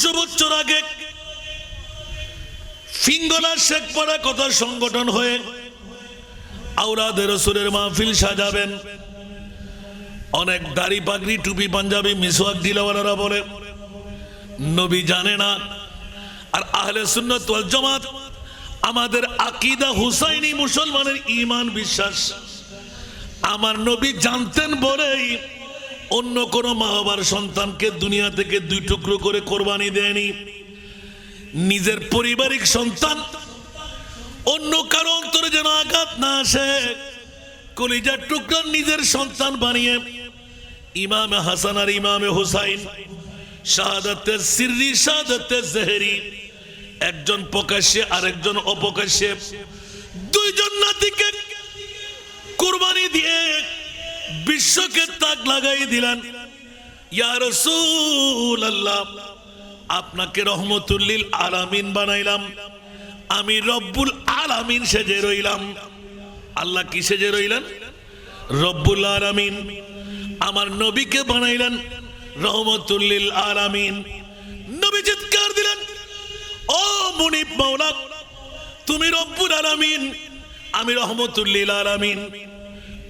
1400 বছর আগে ফিঙ্গলা শেখপাড়া কথা সংগঠন হয়ে আওলাদে রাসূলের মাহফিল সাজাবেন। অনেক দাড়ি পাগড়ি টুপি পাঞ্জাবি মিসওয়াক দিলাওয়ালারা বলে নবী জানে না। আর আহলে সুন্নাত ওয়াল জামাত আমাদের আকীদা হুসাইনি মুসলমানের ঈমান বিশ্বাস আমার নবী জানতেন বলেই অন্য কোন মা বাবার সন্তানকে দুনিয়া থেকে 2 টুকরো করে কোরবানি দেয়নি। নিজের পারিবারিক সন্তান অন্য কারো অন্তরে যেন আঘাত না আসে, কলিজার টুকরা নিজের সন্তান বানিয়ে ইমামে হাসান আর ইমামে হুসাইন শাহাদাতের সিররি শাহাদাতের জেহেরি, একজন প্রকাশ্যে আরেকজন অপ্রকাশ্যে, দুইজন নাতিকে কুরবানি দিয়ে বিশ্বকে তাক লাগাই দিলেন। ইয়া রাসূলুল্লাহ, আপনাকে রহমতুল লিল আলামিন বানাইলাম, আমি রব্বুল আলামিন সেজে রইলাম। আল্লাহ কি সেজে রইলেন? রব্বুল আলামিন। আমার নবীকে বানাইলেন রহমতুল লিল আলামিন। নবী চিৎকার দিলেন, ও মুনিব মাওলা, তুমি রব্বুল আলামিন, আমি রহমতুল লিল আলামিন।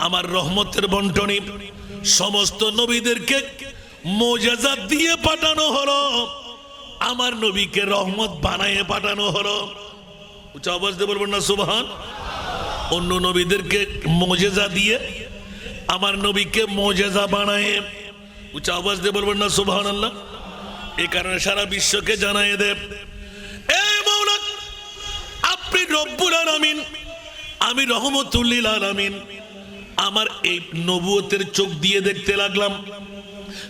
আমার রহমতের বন্টনী সমস্ত নবীদেরকে মুজিজা দিয়ে পাঠানো হলো, আমার নবীকে রহমত বানায়ে পাঠানো হলো। উচ্চ আওয়াজ দিয়ে বলবেন না সুবহান। অন্য নবীদেরকে মুজিজা দিয়ে আমার নবীকে মুজিজা বানায়ে, উচ্চ আওয়াজ দিয়ে বলবেন না সুবহানাল্লাহ। এই কারণে সারা বিশ্বকে জানায়ে দেব, এ মাওলা আপনি রব্বুল আলামিন, আমি রহমতুল লিল আলামিন। আমার এই নবুয়তের চোখ দিয়ে দেখতে লাগলাম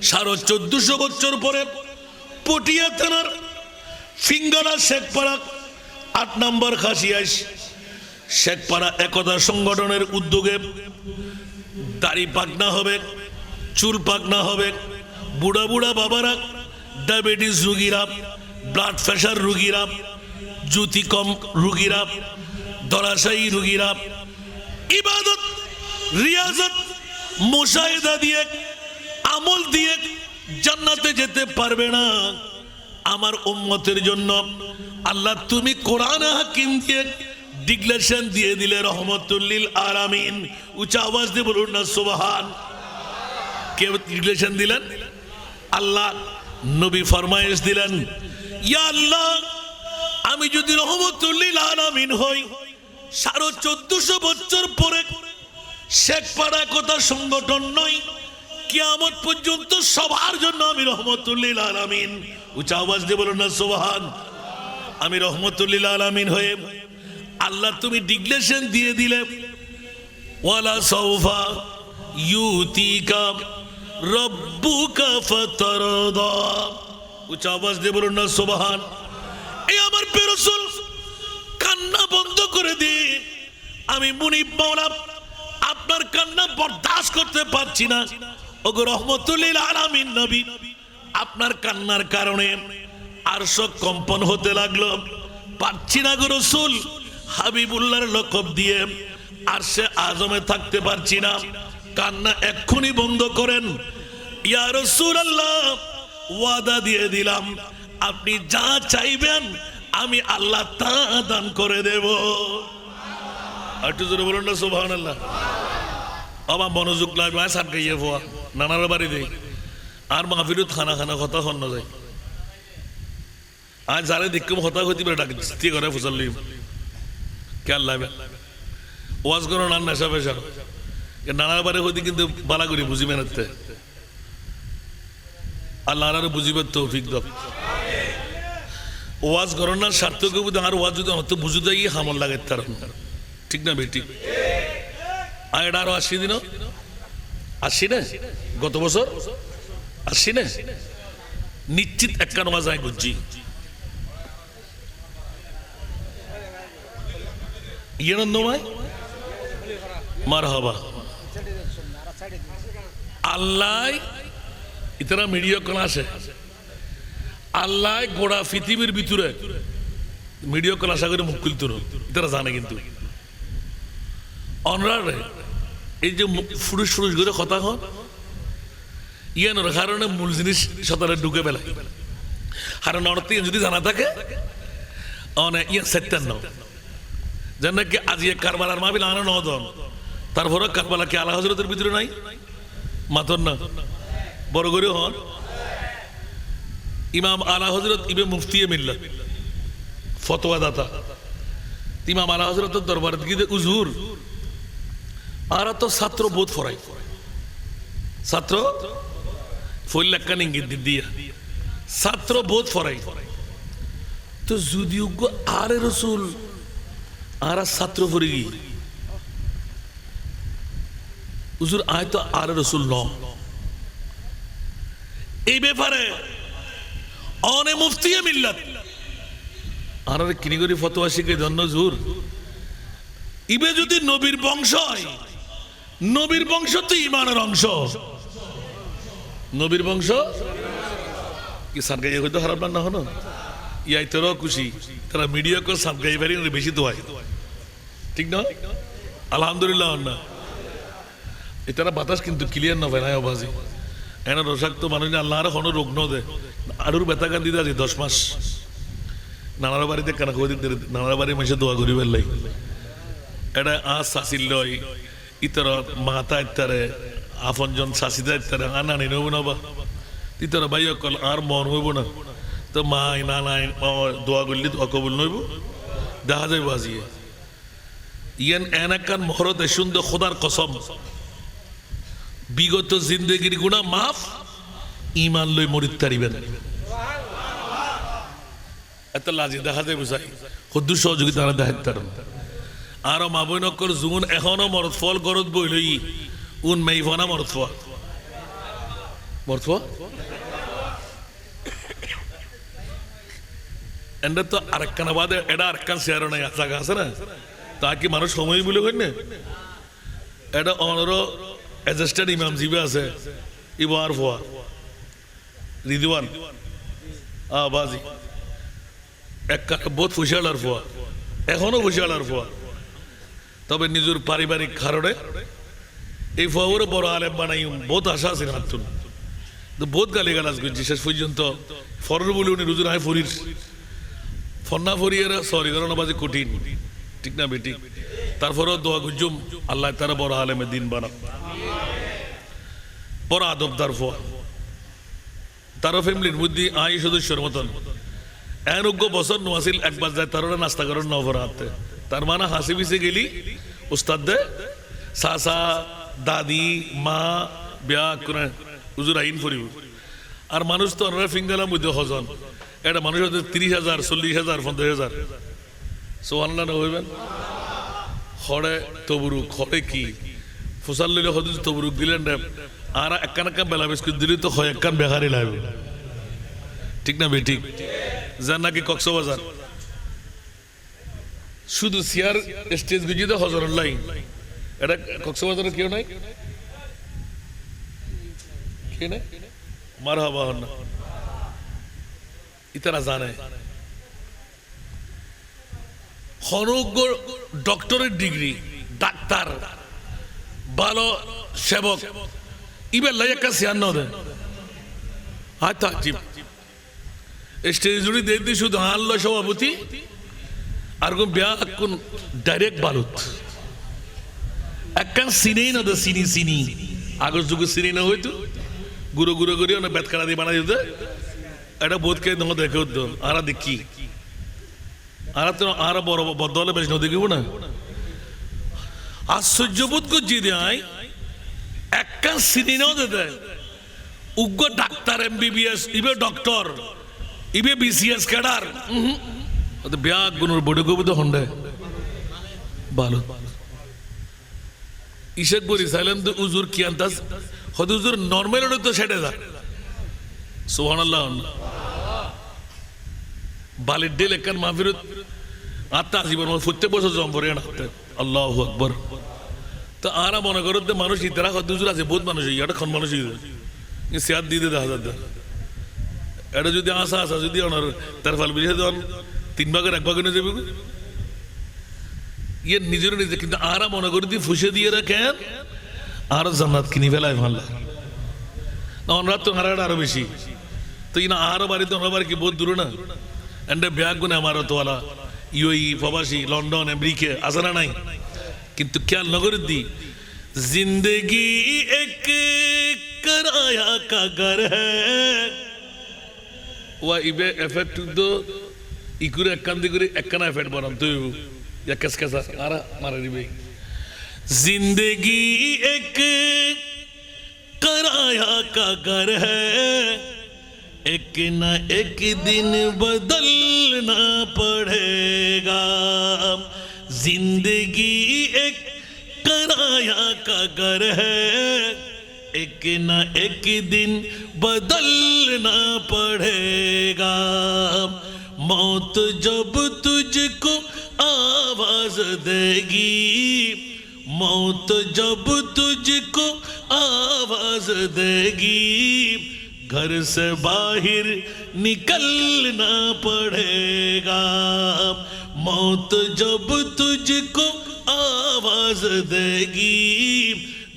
1450 বছর পরে পটিয়া থানার ফিঙ্গলা শেখপাড়া 8 নম্বর খাসিয়াস শেখপাড়া একতা সংগঠনের উদ্যোগে দাড়ি পাকনা হবে, চুল পাকনা হবে, বুড়া বুড়া বাবারা, ডায়াবেটিস রোগীরা, ব্লাড প্রেশার রোগীরা, জ্যোতি কম রোগীরা, ধরাশায়ী রোগীরা ইবাদত রিয়াজত মুশাহিদা দিয়ে আমল দিয়ে জান্নাতে যেতে পারবে না। আমার উম্মতের জন্য আল্লাহ তুমি কোরআন হাকিম দিয়ে ডিক্লারেশন দিয়ে দিলে রহমতুল লিল আলামিন। উচ্চ আওয়াজ দিয়ে বলুন না সুবহান। কে ডিক্লারেশন দিলেন? আল্লাহ। নবী ফরমায়েশ দিলেন, ইয়া আল্লাহ, আমি যদি রহমতুল লিল আলামিন হই 1450 বছর পরে শেখপাড়া কথা সংগঠন নয়, কিয়ামত পর্যন্ত সবার জন্য আমি রহমতুল লিল আলামিন। উচ্চ আওয়াজ দিয়ে বলুন না সুবহান। আমি রহমতুল লিল আলামিন হয়ে আল্লাহ তুমি ডিক্লারেশন দিয়ে দিলে, ওয়ালা সাউফা ইউতিকা রব্বুকা ফাতারদা। উচ্চ আওয়াজ দিয়ে বলুন না সুবহান। এই আমার প্রিয় রাসূল কান্না বন্ধ করে দিন। আমি মুনিব মাওলা আপনার কান্না বরদাস্ত করতে পারছি না। ওগো রহমতুল লিল আলামিন নবী, আপনার কান্নার কারণে আরশ কম্পন হতে লাগলো। পারছি না গো রাসূল, হাবিবুল্লাহর লকব দিয়ে আরশে আজমে থাকতে পারছি না, কান্না এক্ষুনি বন্ধ করেন। ইয়া রাসূলুল্লাহ, ওয়াদা দিয়ে দিলাম আপনি যা চাইবেন আমি আল্লাহ তা দান করে দেব। একটু জোরে বলুন না সুবহানাল্লাহ। আমার মনোযোগ লাগবে সাত গাইয়ে ফোয়া নানার বাড়ি দেই আর মাহফিলত খানা খানা কথা হন যায়। আজ যারে দেখুম হতা হতি বেড়ে ডাকি স্ত্রী করে ফুসাল্লি খেয়াল লাগবে ওয়াজ করো নান নেশা পেশা নানার বাড়ি হইতে কিন্তু বালা করি বুঝি মেনাতে আল্লাহ আর বুঝিবার তৌফিক দাও। ওয়াজ করো না সার্থক আর ওয়াজ যদি অত বুঝতে গিয়ে হামল লাগে তার ঠিক না বেটি। আর এটা আরো 80 দিন 80 না গত বছর 80 না নিশ্চিত একটা নামাজ আয় গুজি ইয়েনন্দমায় মারহাবা। আল্লাহ ইতারা মিডিয়া কোন আসে আল্লাহ গোড়া পৃথিবীর ভিতরে মিডিয়া কোন আশা করে মুখ খুলতে ইতারা জানে কিন্তু অনরারে এই যে ফুরুষ ফুরুষ করে কথা হন ইয়ানোর কারণে মূল জিনিস সতারে ঢুকে বেলায় আর নর্থ যদি জানা থাকে অনেক ইয়ে সেতেন না যেন কি আজ কারবালার মাহফিল আনা নদন তারপরে কারবালা কি আলা হযরতের ভিতরে নাই মাতন না বড় করে হন ইমাম আলা হযরত ইবে মুফতি মিল্লাত ফতোয়া দাতা ইমাম আলা হযরতের দরবারে গিয়ে হুজুর আর তো ছাত্র বোধ ফরাই ছাত্র ফইল্লাকান ইঙ্গিত দিয়া ছাত্র বোধ ফরাই তো যদি আরে রসুল আর ছাত্র ফরি হুজুর আয় তো আরে রসুল ন এই ব্যাপারে অনে মুফতি মিল্লাত আর কিনি করি ফতোয়া শিখে ধন্য হুজুর ইবে যদি নবীর বংশ হয় নবীর বংশ তো ইমানের অংশ নবীর বংশ কি সারগাই হয়তো খারাপ না হলো ইয়াই তোর খুশি তারা মিডিয়া কো সারগাই বাড়ি বেশি তো হয় ঠিক না আলহামদুলিল্লাহ না এটারা বাতাস কিন্তু ক্লিয়ার না ভাই আবাজি এনা রসাক্ত মানুষ আল্লাহর কোনো রোগ ন দে আরুর ব্যথা কান দিতে আছে 10 মাস নানার বাড়িতে কেন কই দিতে নানার বাড়ি মাসে দোয়া করি বেলাই এটা আজ শাসিল লই ইতর মাতা ইতারে আপনজন শাসিদা ইতারে আনা নি নব নবা ইতর ভাই কল আর মন হইব না তো মাই না নাই দোয়া করলি দোয়া কবুল নইব দেখা যায় বাজিয়ে ইয়ান এনাকান মহরত শুনতে খোদার কসম বিগত জিন্দেগির গুনাহ মাফ ঈমান লই মরিত তারিবেন এত লাজি দেখা যায় বুঝাই খুদ্দু সহযোগিতা না দেখাইতার আর মা বই নকর জুন এখনো মরদ ফল গরদ বই লই উন মেইফনা মরদ ফল মরদ ফল এন্ডা তো আরেকখান বাদে এটা আরেকখান শেয়ার নাই জায়গা আছে না তা কি মানুষ সময় বলে কই না এটা অনর অ্যাডজাস্টেড ইমাম জিবে আছে ইবার ফোয়া রিদওয়ান বাজি এক বহুত ফুশালার ফোয়া এখনো ফুশালার ফোয়া তবে নিজের পারিবারিক কারণে এই ফোয়ারে বড় আলেম বানাই বহুত আশা আছে হাতুন তো বহুত গালি গালাজ করছি শেষ পর্যন্ত ফরর বলে উনি রুজুর আয় ফরির ফন্না ফরিয়ার সরি কারণ বাজে কঠিন ঠিক না বেটি তারপরেও দোয়া গুজুম আল্লাহ তারা বড় আলেমে দিন বানা বড় আদবদার ফোয়া তার ফ্যামিলির মধ্যে আই সদস্যর মতন এনজ্ঞ বছর নোয়াছিল একবার যায় তারা নাস্তা করেন নবরাতে তার মানে হাসি পিছে গেলি উস্তাদ দে সাসা দাদি মা বিয়া করে হুজুর আইন ফরিব আর মানুষ তো ওনারা ফিঙ্গালার মধ্যে হজন এটা মানুষ হচ্ছে 30,000 40,000 50,000 সোহান্লা না হইবেন খড়ে তবরুক খড়ে কি ফসল লইলে হয়তো তবরুক দিলেন আর একখান একখান বেলা বিস্কুট দিলে তো হয় একখান বেকারি লাগবে ঠিক না বেঠিক যার নাকি কক্সবাজার শুধু সিয়ার স্টেজ গুজিতে হজর লাইন এটা কক্সবাজারের কেউ নাই কে নাই মারহাবা হন না ইতারা জানে হনজ্ঞ ডক্টরের ডিগ্রি ডাক্তার ভালো সেবক ইবেল লাই একটা সিয়ার ন দেন হাত জিপ স্টেজ জুড়ে দেখতে শুধু হাল্লা সভাপতি আর কোন বিয়া কোন ডাইরেক্ট বালুত একখান সিনেই না তো সিনি সিনি আগর যুগে সিনি না হইতো গুঁড়ো গুঁড়ো করি অনেক বেতকাড়া দিয়ে বানাই দিতে এটা বোধকে তোমার দেখে উঠতো আর দেখি আর তো আর বড় বদ্ধ হলে বেশ দেখিব না আশ্চর্য বোধ করছি দেয় একখান সিনি নাও দিতে উগ্র ডাক্তার MBBS ইবে ডক্টর ইবে BCS ক্যাডার ব্যাগ গুণর বড় কবিতা হন্ডে ভালো ইশেক বলি সাইলেন তো উজুর কি আনতাস হয়তো উজুর নর্মাল ওটা তো সেটে যা সুবহানাল্লাহ বালির ডেল একখান মাহফিরত আত্মা জীবন প্রত্যেক বছর জম পড়ে না আল্লাহু আকবার তো আরা মনে করো যে মানুষ ইতারা হয়তো উজুর আছে বহুত মানুষ এটা খন মানুষ সিয়াদ দিয়ে দেখা যাচ্ছে এটা যদি আসা আসা যদি ওনার তার ফল বুঝে দেন 3 ভাগের 1 ভাগ নিয়ে যাবে ইয়ে নিজের নিজে কিন্তু আরা মনে করি দিয়ে ফুসে দিয়ে রাখেন আর জান্নাত কিনে ফেলায় ভাল্লা না ওনারা তো হারাটা আরো বেশি তো ইনা আহার বাড়িতে ওনার কি বহুত দূরে না এন্ড ব্যাগ গুনে আমার তোলা ইউই প্রবাসী লন্ডন আমেরিকা আছে না নাই কিন্তু খেয়াল নগর দি জিন্দগি এক कराया का घर है वा इबे इफेक्ट दो इकुरे एकंदी कुरे एकना इफेक्ट बनम तो या कस कसा आरा मारे रिबे जिंदगी एक कराया का घर है एक ना एक दिन बदलना पड़ेगा जिंदगी एक कराया का घर है एक ना एक दिन बदलना पड़ेगा मौत जब तुझको आवाज देगी मौत जब तुझको आवाज देगी घर से बाहर निकलना पड़ेगा मौत जब तुझको आवाज देगी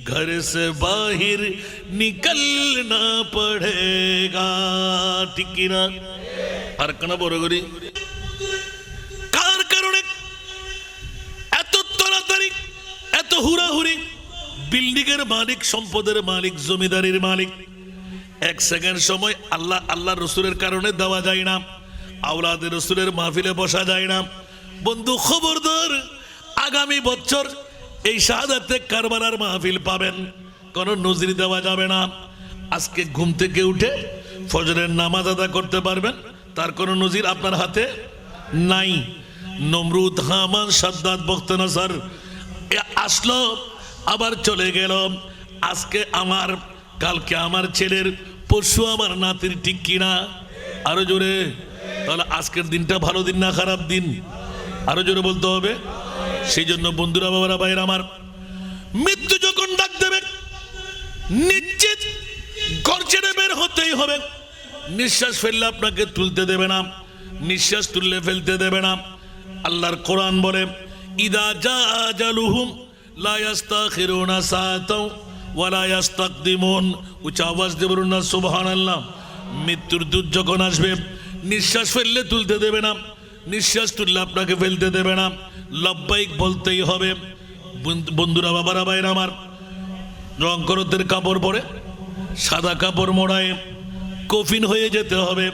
घर से बाहर निकलना पड़ेगा ठीक ना আর কেন বড় করি কার কারণে এত তাড়াতাড়ি এত হুড়াহুড়ি বিল্ডিং এর মালিক সম্পদের মালিক জমিদারির মালিক এক সেকেন্ড সময় আল্লাহ আল্লাহ রসুলের কারণে দেওয়া যায় না আওলাদের রসুলের মাহফিলে বসা যায় না বন্ধু খবরদার আগামী বছর এই শাহাদাতে কারবালার মাহফিল পাবেন কোন নজির দেওয়া যাবে না আজকে ঘুম থেকে উঠে ফজরের নামাজ আদা করতে পারবেন তার কোন নজির আপনার হাতে নাই নমরুদ হামান সাদ্দাত বখতনাসার আসলো আবার চলে গেল আজকে আমার কালকে আমার ছেলের পরশু আমার নাতির ঠিক কিনা আরো জোরে তাহলে আজকের দিনটা ভালো দিন না খারাপ দিন আরো জোরে বলতে হবে সেই জন্য বন্ধুরা বাবারা ভাইরা আমার মৃত্যু যখন ডাক দেবে নিশ্চিত ঘর ছেড়ে বের হতেই হবে নিঃশ্বাস ফেললে আপনাকে তুলতে দেবে না নিঃশ্বাস তুললে ফেলতে দেবে না আল্লাহর কোরআন বলে ইদা জা আজালুহুম লা ইস্তাখিরুনা সাআতাও ওয়া লা ইস্তাকদিমুন উচ্চ আওয়াজ দিয়ে বলুন না সুবহানাল্লাহ মৃত্যুর দূত যখন আসবে নিঃশ্বাস ফেললে তুলতে দেবে না নিঃশ্বাস তুললে আপনাকে ফেলতে দেবে না লব্বাইক বলতেই হবে বন্ধুরা বাবারা ভাইরা আমার রং করতের কাপড় পরে সাদা কাপড় মোড়ায় কফিন হয়ে যেতে হবে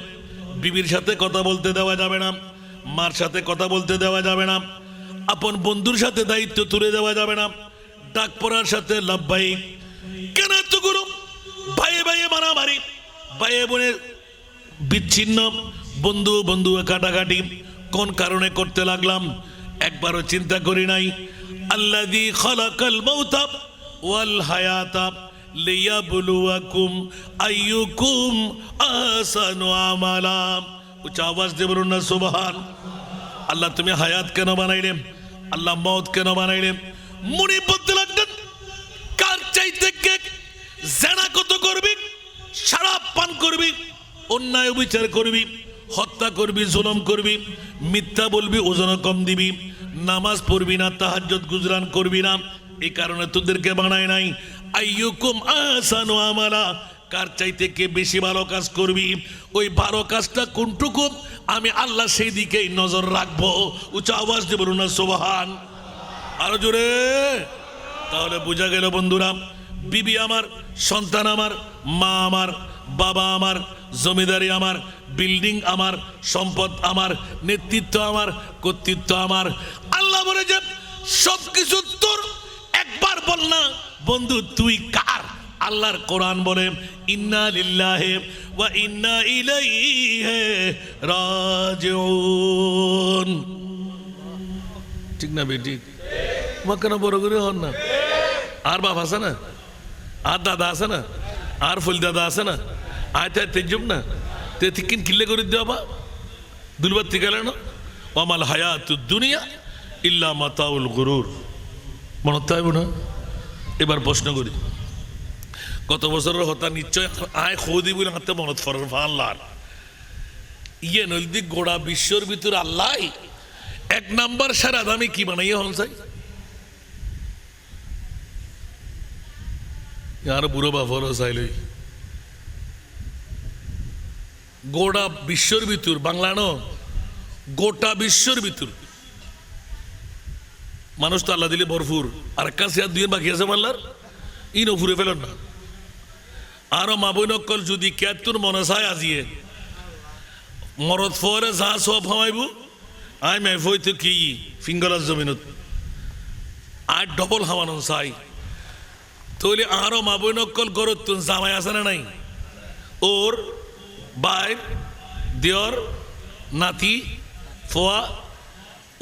বিবির সাথে কথা বলতে দেওয়া যাবে না মার সাথে কথা বলতে দেওয়া যাবে না আপন বন্ধুর সাথে দায়িত্ব তুলে দেওয়া যাবে না ডাক পড়ার সাথে লব্বাইক কেন এত গুরু ভাইয়ে ভাইয়ে মারামারি ভাইয়ে বোনের বিচ্ছিন্ন বন্ধু বন্ধু কাটাকাটি কোন কারণে করতে লাগলাম একবারও চিন্তা করি নাই আল্লাযী খালাকাল মাউতা ওয়াল হায়াতা লিয়াবলুয়াকুম আইয়ুকুম আহসানু আমালা উচ্চ আওয়াজ দিয়ে বলুন না সুবহান আল্লাহ তুমি হায়াত কেন বানাইলে আল্লাহ মওত কেন বানাইলে মনে বলতে লাগলেন কার চাইতে কে জেনা কত করবি শরাব পান করবি অন্যায় বিচার করবি হত্যা করবি জুলুম করবি মিথ্যা বলবি ওজন কম দিবি নামাজ পড়বি না তাহাজ্জুদ গুজরান করবি না এই কারণে তোদেরকে বানায় নাই আইয়ুকুম আহসানু আমালা কার চাইতে কে বেশি ভালো কাজ করবি ওই ভালো কাজটা কোনটুকু আমি আল্লাহ সেই দিকেই নজর রাখবো উচ্চ আওয়াজ দিয়ে বলুন না সুবহান আরো জোরে তাহলে বোঝা গেল বন্ধুরা বিবি আমার সন্তান আমার মা আমার বাবা আমার জমিদারি আমার বিল্ডিং আমার সম্পদ আমার নেতৃত্ব আমার কর্তৃত্ব আমার আল্লাহ বলে যে সবকিছু তোর একবার বল না বন্ধু তুই কার আল্লাহর কোরআন বলে ইন্না লিল্লাহি ওয়া ইন্না ইলাইহি রাজিউন ঠিক না বেটি মাকানা বড় করে হন না আর বাপ আছে না আর দাদা আছে না আর ফুল দাদা আছে না আয়তা তেজুম না তে তিকিন কিল্লে করে দেবা দুলবাতি গেলেন ওয়ামাল হায়াতুদ দুনিয়া ইল্লা মাতাউল গুরুর মনে তাই না এবার প্রশ্ন করি কত বছরের হতা নিশ্চয় আয় খোদি বলে হাতে মনত ফরার আল্লাহ ইয়ে নলদি গোড়া বিশ্বর ভিতরে আল্লাহ এক নাম্বার সারা দামি কি বানাইয়া হন চাই আর বুড়ো বাফর চাইলই গোটা বিশ্বর ভিতর বাংলা ন গোটা বিশ্বর ভিতর মানুষ তো আল্লাহ দিলে ভরপুর আর কাছে আর দুই বাকি আছে মাল্লার ইনো ফুরে ফেলেন না আরো মা বই নকল যদি ক্যাতুর মনে চায় আজিয়ে মরদ ফরে যা সব হমাইব আই মে ফইতে কি ফিঙ্গারার জমিনত আর ডবল হাওয়ানো চাই তাহলে আরো মা বই নকল গরত তুন জামাই আছে না নাই ওর বাই দেওর নাতি ফোয়া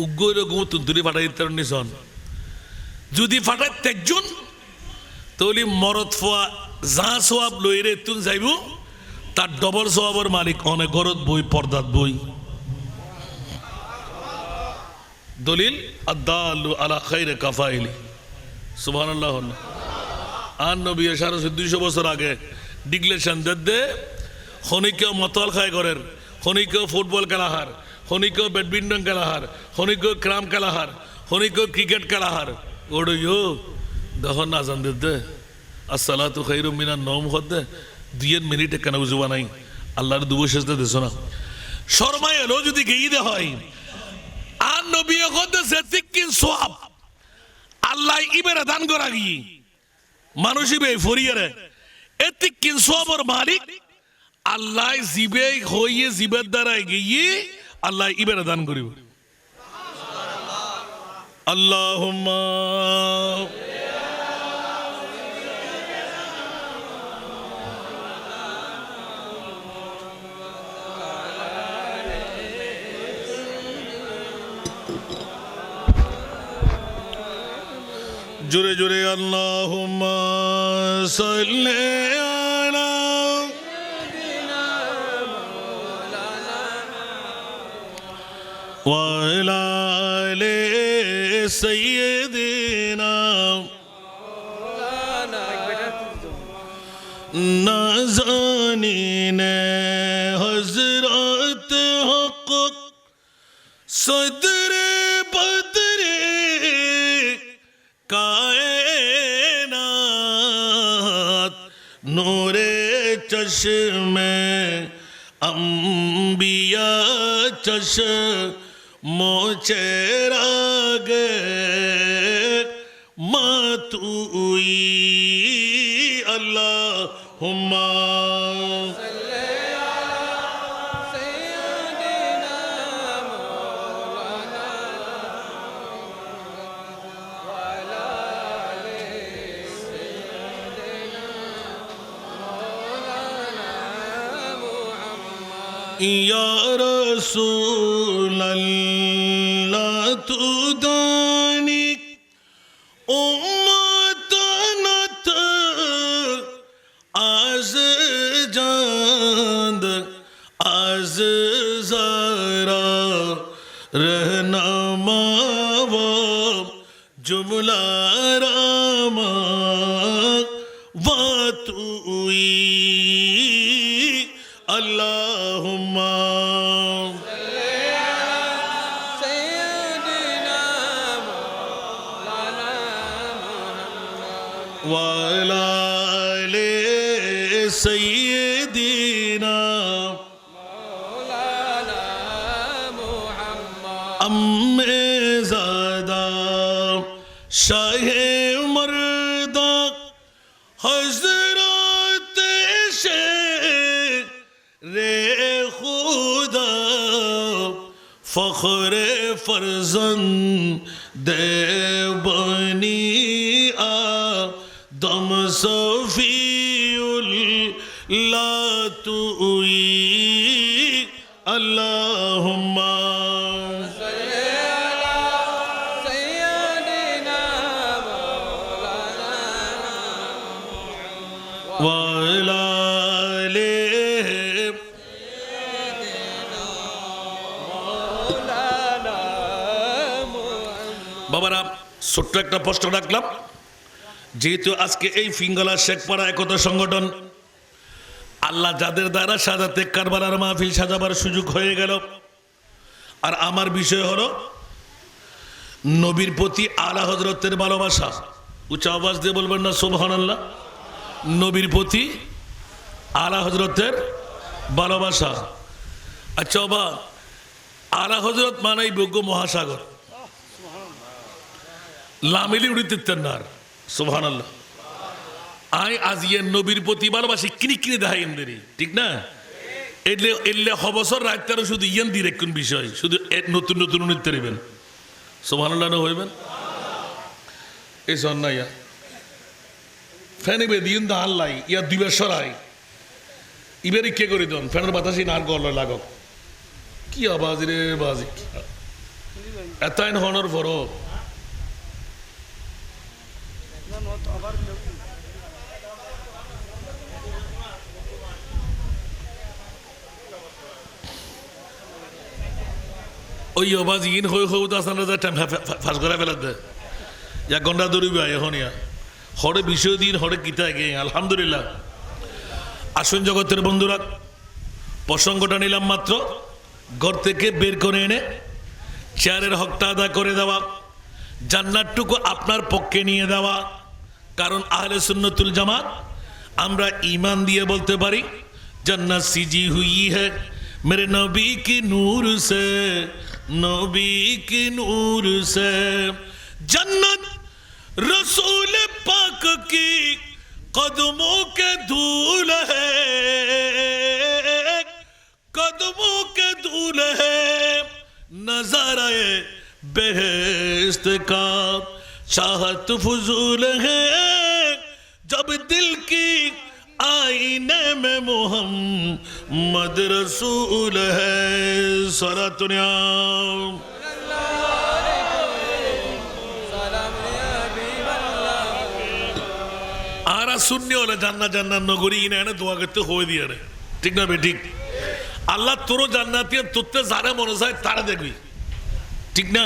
উগ্র গুতুন তুলি ফাটাই তার নিশন যদি ফাটাই তেকজন তাহলে মরদ ফোয়া যা সোয়াব লইরে তুন যাইব তার ডবল সোয়াবের মালিক অনেক গরত বই পর্দাত বই দলিল আদালু আলা খাইরে কাফাইলি সুবহানাল্লাহ আর নবী 250 বছর আগে ডিক্লেরেশন দে খনিকেও মতল খায় করেন খনিকেও ফুটবল খেলা হার খনিকেও ব্যাডমিন্টন খেলা হার খনিকেও ক্রাম খেলা হার খনিকেও ক্রিকেট খেলা হার ওড়ো দেখো না জান দে আসসালাতু খাইরুম মিনান নওম হদে 2 মিনিট কেন বুঝবা নাই আল্লাহর দুবো শেষতে দেছো না শর্মা এলো যদি গিয়ে দে হয় আর নবী হদে সেতিকিন সওয়াব আল্লাহ ইবেরা দান করা গিয়ে মানুষই বে ফরিয়ারে এতিকিন সওয়াবের মালিক আল্লাহ জিবে হইয়ে জিবের দ্বারা গিয়ে আল্লাহ ইবেরা দান করিব আল্লাহুম্মা জোরে জোরে আল্লাহুম্মা সাল্লি আলা ওয়া আলা আলি সাইয়্যিদিনা নাজানিনে হযরত হক সদরে বদরে कायनात नूरे चश्मे अंबिया चश्मो चेरागे मातुई अल्लाहुम्मा या रसूल अल्लाह तू दानिक उम्मतनत आज जांद आज ज़रा रहनमा वो जुमला रामा वातुई अल्लाहुम्मा वा अला आले सय्यिदिना अम्मे ज़ादा शाहे मर्दा हज़रत रे खुदा फख्रे फर्जंद बनी आदम सफीउल्लाह तुई अल्लाहुम्मा वा अला आले বাবারা ছোট্ট একটা প্রশ্ন রাখলাম যেহেতু আজকে এই ফিঙ্গলা শেখপাড়া একতা সংগঠন আল্লাহ যাদের দ্বারা সাজাতে কারবালার মাহফিল সাজাবার সুযোগ হয়ে গেল আর আমার বিষয় হলো নবীর প্রতি আলা হযরতের ভালোবাসা উচ্চ আওয়াজ দিয়ে বলবেন না সুবহানাল্লাহ নবীর প্রতি আলা হযরতের ভালোবাসা আচ্ছা বাবা, আলা হজরত মানাই বজ্ঞ মহাসাগর লামিলি উড়িতেন না। সুবহানাল্লাহ। আই আজ ইয়ে নবীর প্রতি ভালোবাসি কিনি কিনে দেখাই এমনি, ঠিক না? এলে এলে হবছর রাত্রে শুধু ইয়ান দিয়ে কোন বিষয়, শুধু নতুন নতুন উন্নতি নেবেন। সুবহানাল্লাহ না হইবেন এই সন্না ইয়া ফ্যানিবে দিন দা আল্লাহ ইয়া দুইবার সরাই ইবেরি কে করে দেন ফ্যানের বাতাসি নার গল লাগক কি আওয়াজ রে বাজি এতাইন হনর ফরো ওই আওয়াজ ইন হই হই দাসানা দা টাইম ফাস করে ফেলা দে এক ঘন্টা দৌড়িবে এখন ইয়া হরে বিষয় দিন হরে কিতা গে আলহামদুলিল্লাহ। আসুন জগতের বন্ধুরা, প্রসঙ্গটা নিলাম মাত্র ঘর থেকে বের করে এনে চেয়ারের হকটা আদায় করে দেওয়া, জান্নাতটুকু আপনার পক্ষে নিয়ে দেওয়া। কারণ আহলে সুন্নতুল জামাত আমরা ঈমান দিয়ে বলতে পারি জান্নাত সিজি হুই হ্যায় मेरे नबी की नूर से, नबी की नूर से। जन्नत रसूल पाक की कदमों के धूल है, कदमों के धूल है। नज़ारे बेहश्त का चाहत फजूल है, जब दिल की आईने में मोहम्मद रसूल है। सलातुनिया आरा सुनने वाला जानना जानना नगरी इन्हें ना दुआ करते हो दिया रे, ठीक ना बेटी? अल्लाह तुरो जाननाती है तुत्ते सारे मनोसाय तारे देखी, ठीक ना?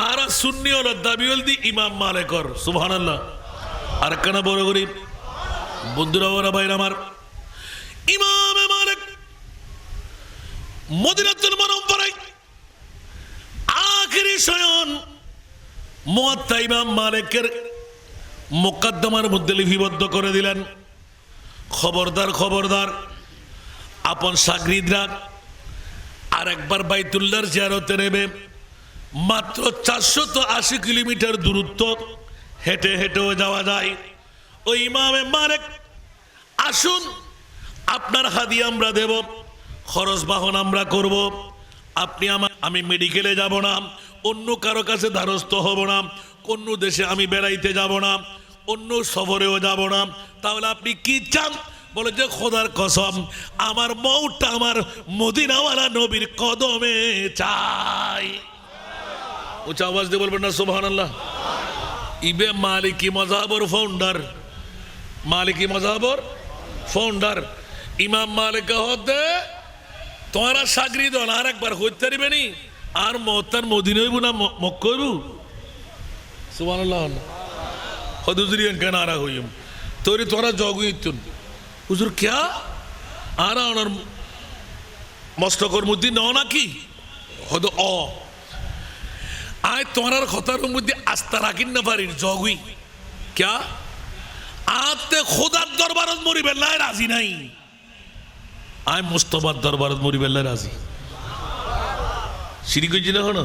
आरा सुनने वाला दाबियल दी इमाम मालिक और सुभान अल्लाह अरकना बोलो गरीब বন্ধুরা ওরা ভাইরা আমার, ইমাম মালিক মদিনাতুল মুনাওয়ারায় আখেরি শয়ন মুয়াত্তা ইমাম মালিকের মুকদ্দমার মধ্যে লিপিবদ্ধ করে দিলেন। খবরদার খবরদার, আপন শাগরিদরা আর একবার বাইতুল্লাহর জিয়ারতে নেবে। মাত্র 480 কিলোমিটার দূরত্ব হেঁটে হেঁটেও যাওয়া যায়। ওই ইমামে মালিক আসুন আপনার হাদিয়া আমরা দেব, খরচ বাহন আমরা করব। আপনি আমি মেডিকেলে যাব না, অন্য কারো কাছে দ্বারস্থ হব না, অন্য দেশে আমি বেড়াইতে যাব না, অন্য সফরেও যাব না। তাহলে আপনি কি চান? বলে যে খোদার কসম আমার মৌতটা আমার মদিনাওয়ালা নবীর কদমে চাই। উচ্চ আওয়াজ দিয়ে বলবেন না সুবহানাল্লাহ। ইবে মালিকি মাযহাবের ফাউন্ডার, মালিকি মাযহাবের ফাউন্ডার ইমাম মালিক হতে তোমারা শাগরিদ হল আর একবার হইতে পারবে নি আর মহতার মদিনা হইব না মক্কা হইব? সুবহানাল্লাহ। হদুজরি কেন আরা হইম তোরি তোরা জগুইতুন হুজুর ক্যা আরা ওনার মস্তকর মধ্যে ন নাকি হদ অ আয় তোমার কথার মধ্যে আস্থা রাখিন না পারি জগুই ক্যা আতে খোদার দরবারত মরি বেল্লায় রাজি নাই, আয় মুস্তফার দরবারত মরি বেল্লায় রাজি। শিরিক হইছি না হন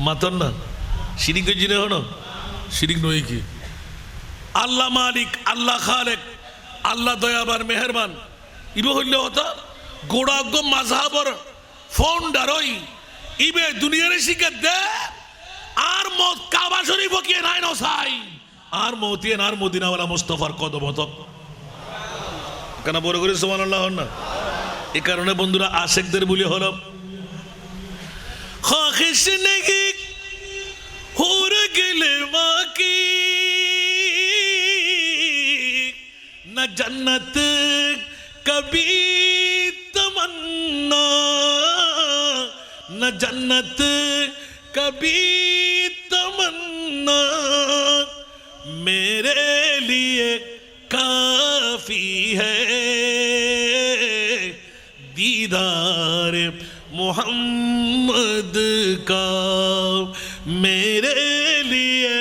মাতন না, শিরিক হইছি না হন, শিরিক নই কি? আল্লাহ মালিক, আল্লাহ খালেক, আল্লাহ দয়াবার মেহেরবান ইবে হইলে হতা গোড়াগ্য মাযহাবর ফাউন্ডার হই ইবে দুনিয়ার শিক্ষা দে আর মত কাবা শরীফ কি নাই নসাই আর মতিয়েন আর মদিনাওয়ালা মুস্তাফার কদম হত কেন বড় করে সুবহানাল্লাহ না। এই কারণে বন্ধুরা আশেকদের বলি হলো খাখিশ নেহি হুর গেলে মাকি না জন্নত কবি তমন্না, না জন্নত কবি তমন্না, मेरे लिए काफी है दीदार मोहम्मद का, मेरे लिए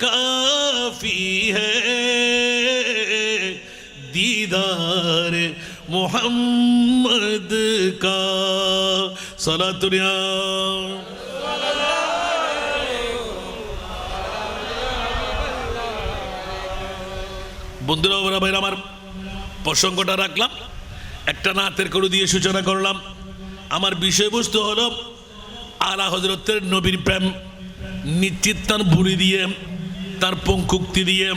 काफी है दीदार मोहम्मद का सलातुनिया বন্ধুরা ওরা ভাইরা আমার প্রসঙ্গটা রাখলাম, একটা নাতের করে দিয়ে সূচনা করলাম। আমার বিষয়বস্তু হলো আলা হযরতের নবীর প্রেম নিশ্চিত তার ভুলি দিয়ে, তার পঙ্কুক্তি দিয়ে,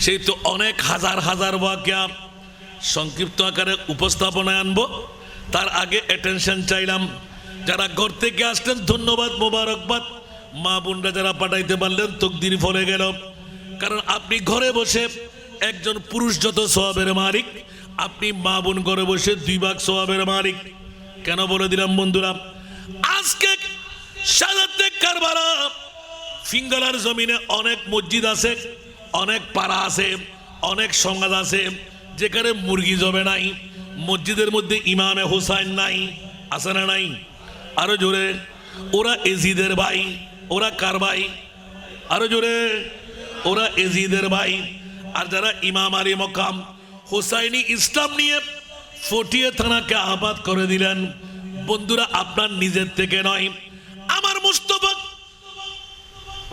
সেই তো অনেক হাজার হাজার ওয়াকিয়া সংক্ষিপ্ত আকারে উপস্থাপনায় আনবো। তার আগে অ্যাটেনশন চাইলাম, যারা ঘর থেকে আসলেন ধন্যবাদ, মোবারকবাদ। মা বোনরা যারা পাঠাইতে পারলেন তকদির ফলে গেল, কারণ আপনি ঘরে বসে একজন পুরুষ যত সওয়াবের মালিক, আপনি মা বোন ঘরে বসে 2 ভাগ সওয়াবের মালিক। কেন বলে দিলাম বন্ধুরা, আজকে শাহাদাতে কারবালা ফিঙ্গালার জমিনে অনেক মসজিদ আছে, অনেক পাড়া আছে, অনেক সমাজ আছে যেখানে মুরগি জবে নাই, মসজিদের মধ্যে ইমামে হুসাইন নাই, আছে না নাই? আরো জোরে, ওরা এজিদের ভাই। ওরা কার ভাই? আরো জোরে, ওরা এজিদের ভাই। আর যারা ইমাম আলী মকাম হুসাইনি ইসলাম নিয়ে ফটিয়ে থানাকে আবাদ করে দিলেন, বন্ধুরা আপনার নিজের থেকে নয়, আমার মুস্তফা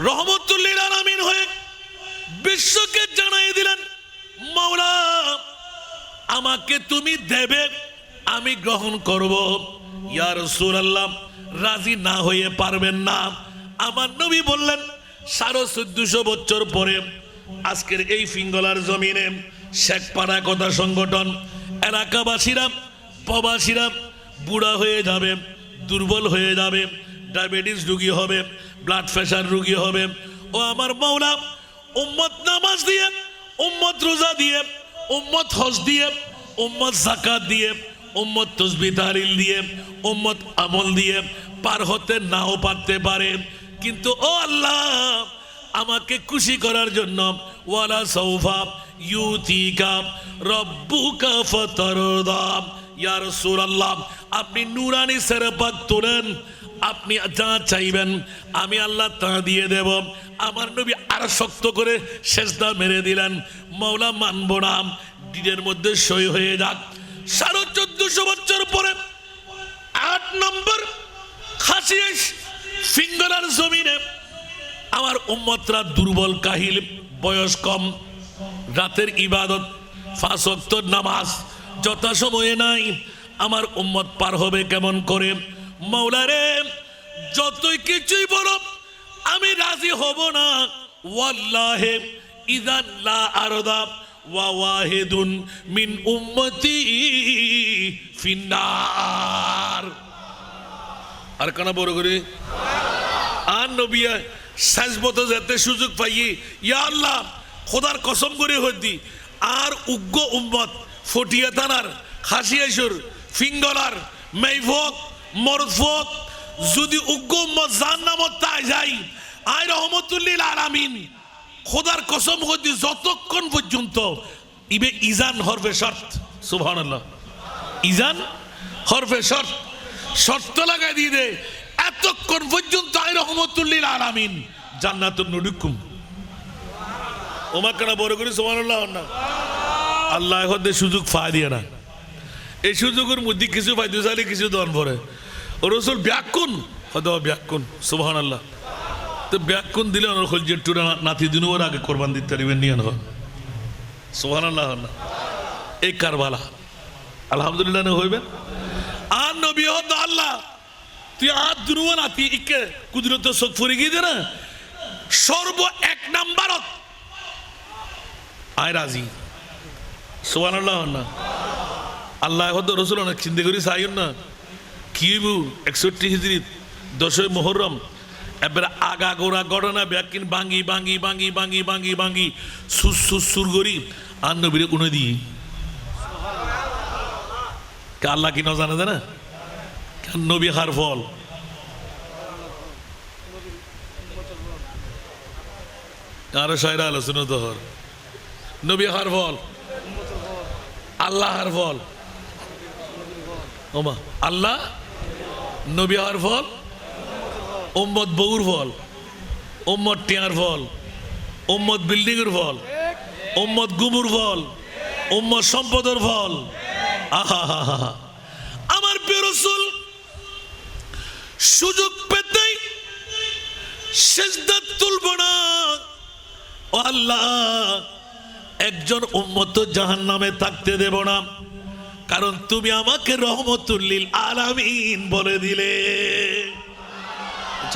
রহমতুল্লিল আলামিন হয়ে বিশ্বকে জানাই দিলেন, মাওলা আমাকে তুমি দেবে, আমি গ্রহণ করব। ইয়া রাসূলুল্লাহ রাজি না হয়ে পারবেন না। আমার নবী বললেন 1450 বছর পরে আজকের এই ফিঙ্গলার জমিনে শেখপাড়া কথা সংগঠন এলাকাবাসীরা প্রবাসীরা বুড়া হয়ে যাবে, দুর্বল হয়ে যাবে, ডায়াবেটিস রোগী হবে, ব্লাড প্রেশার রোগী হবে। ও আমার মাওলা উম্মত নামাজ দিয়ে, উম্মত রোজা দিয়ে, উম্মত হজ দিয়ে, উম্মত যাকাত দিয়ে, উম্মত তাসবিহ তাহলিল দিয়ে, উম্মত আমল দিয়ে পার হতে নাও পারতে পারে, কিন্তু ও আল্লাহ আমাকে খুশি করার জন্য ওয়ালা সাউফা ইউতিকা রাব্বুকা ফাতারদা। ইয়া রাসূলুল্লাহ আপনি নূরানি সেরেপাক তোলেন, আপনি যা চাইবেন আমি আল্লাহ তা দিয়ে দেব। আমার নবী আর শক্ত করে সেজদা মেরে দিলেন, মাওলা মানব না, দিনের মধ্যে সই হয়ে যাক। 1450 বছর পরে 8 নম্বর খাসিয়েস ফিঙ্গালার জমিনে আমার উম্মতরা দুর্বল, কাহিল, বয়স কম, রাতের ইবাদত 5 ওয়াক্ত নামাজ যথাসময়ে নাই। আমার উম্মত পার হবে কেমন করে? মাওলা রে যতই কিছুই বলো আমি রাজি হব না। ওয়াল্লাহি ইযান লা আরদা ওয়া ওয়াহিদুন মিন উম্মতি ফিন্নার। আর কেন বড় করে আর নবী সাজবত যেতে সুযোগ পাই, ইয়া আল্লাহ খোদার কসম করে হদি আর উগ্র উম্মত ফটিয়া থানার খাসিয়াসুর ফিঙ্গলার মেইফক মরফক যদি উগ্র উম্মত জাহান্নামত তাই যাই, আই রহমতুল্লিল আলামিন খোদার কসম হদি যতক্ষণ পর্যন্ত ইবে ইজান হরফে শর্ত, সুবহানাল্লাহ, ইজান হরফে শর্ত, শর্ত লাগাই দিয়ে দে, এতক্ষণ পর্যন্ত আই রহমতুল্লিল আলামিন জান্নাতুন নুডুকুম। ওমা কেন বড় করে সুবহানাল্লাহ না? আল্লাহ হদে সুযোগ ফায় দিয়ে না, এই সুযোগের মধ্যে কিছু ফাইতে চাইলে কিছু দন পরে। ও রসুল ব্যাকুন হয়তো ব্যাকুন, সুবহানাল্লাহ। তো ব্যাকুন দিলে ওনার খলজের টুরা নাতি দিন ওর আগে কোরবান দিতে পারবেন নিয়ে হয়, সুবহানাল্লাহ না? এই কারবালা আলহামদুলিল্লাহ না হইবেন। আর নবী হদ আল্লাহ তুই আর দুনুয়া নাতি ইকে কুদরত চোখ ফুরি গিয়ে দে না, সর্ব 1 নাম্বারত আয় রাজি, সুবহানাল্লাহ না? আল্লাহ হদ রসুল অনেক চিন্তা করি চাইন না কি 61 হিজরি 10 মুহররম এবার আগা গোড়া ঘটনা ব্যাকিন ভাঙ্গি ভাঙ্গি ভাঙ্গি ভাঙ্গি ভাঙ্গি ভাঙ্গি সুর করি আর নবীরে উনে দিই। আল্লাহ কি না জানে না নবী হার ফল। আরো সাইরা আলোচনা তো হর নবী হার ফল, আল্লাহ হার ফল, ওমা আল্লাহ নবী হার ফল, উম্মত বউর ফল, উম্মত টিয়ার ফল, উম্মত বিল্ডিং এর ফল, উম্মত গুমুর ফল, উম্মত সম্পদের ফল, আহা আমার প্রিয় রাসূল সুযোগ পেতেই সিজদা তুলব না। ও আল্লাহ, একজন উম্মত জাহান্নামে থাকতে দেব না, কারণ তুমি আমাকে রহমতুল লিল আলামিন বলে দিলে।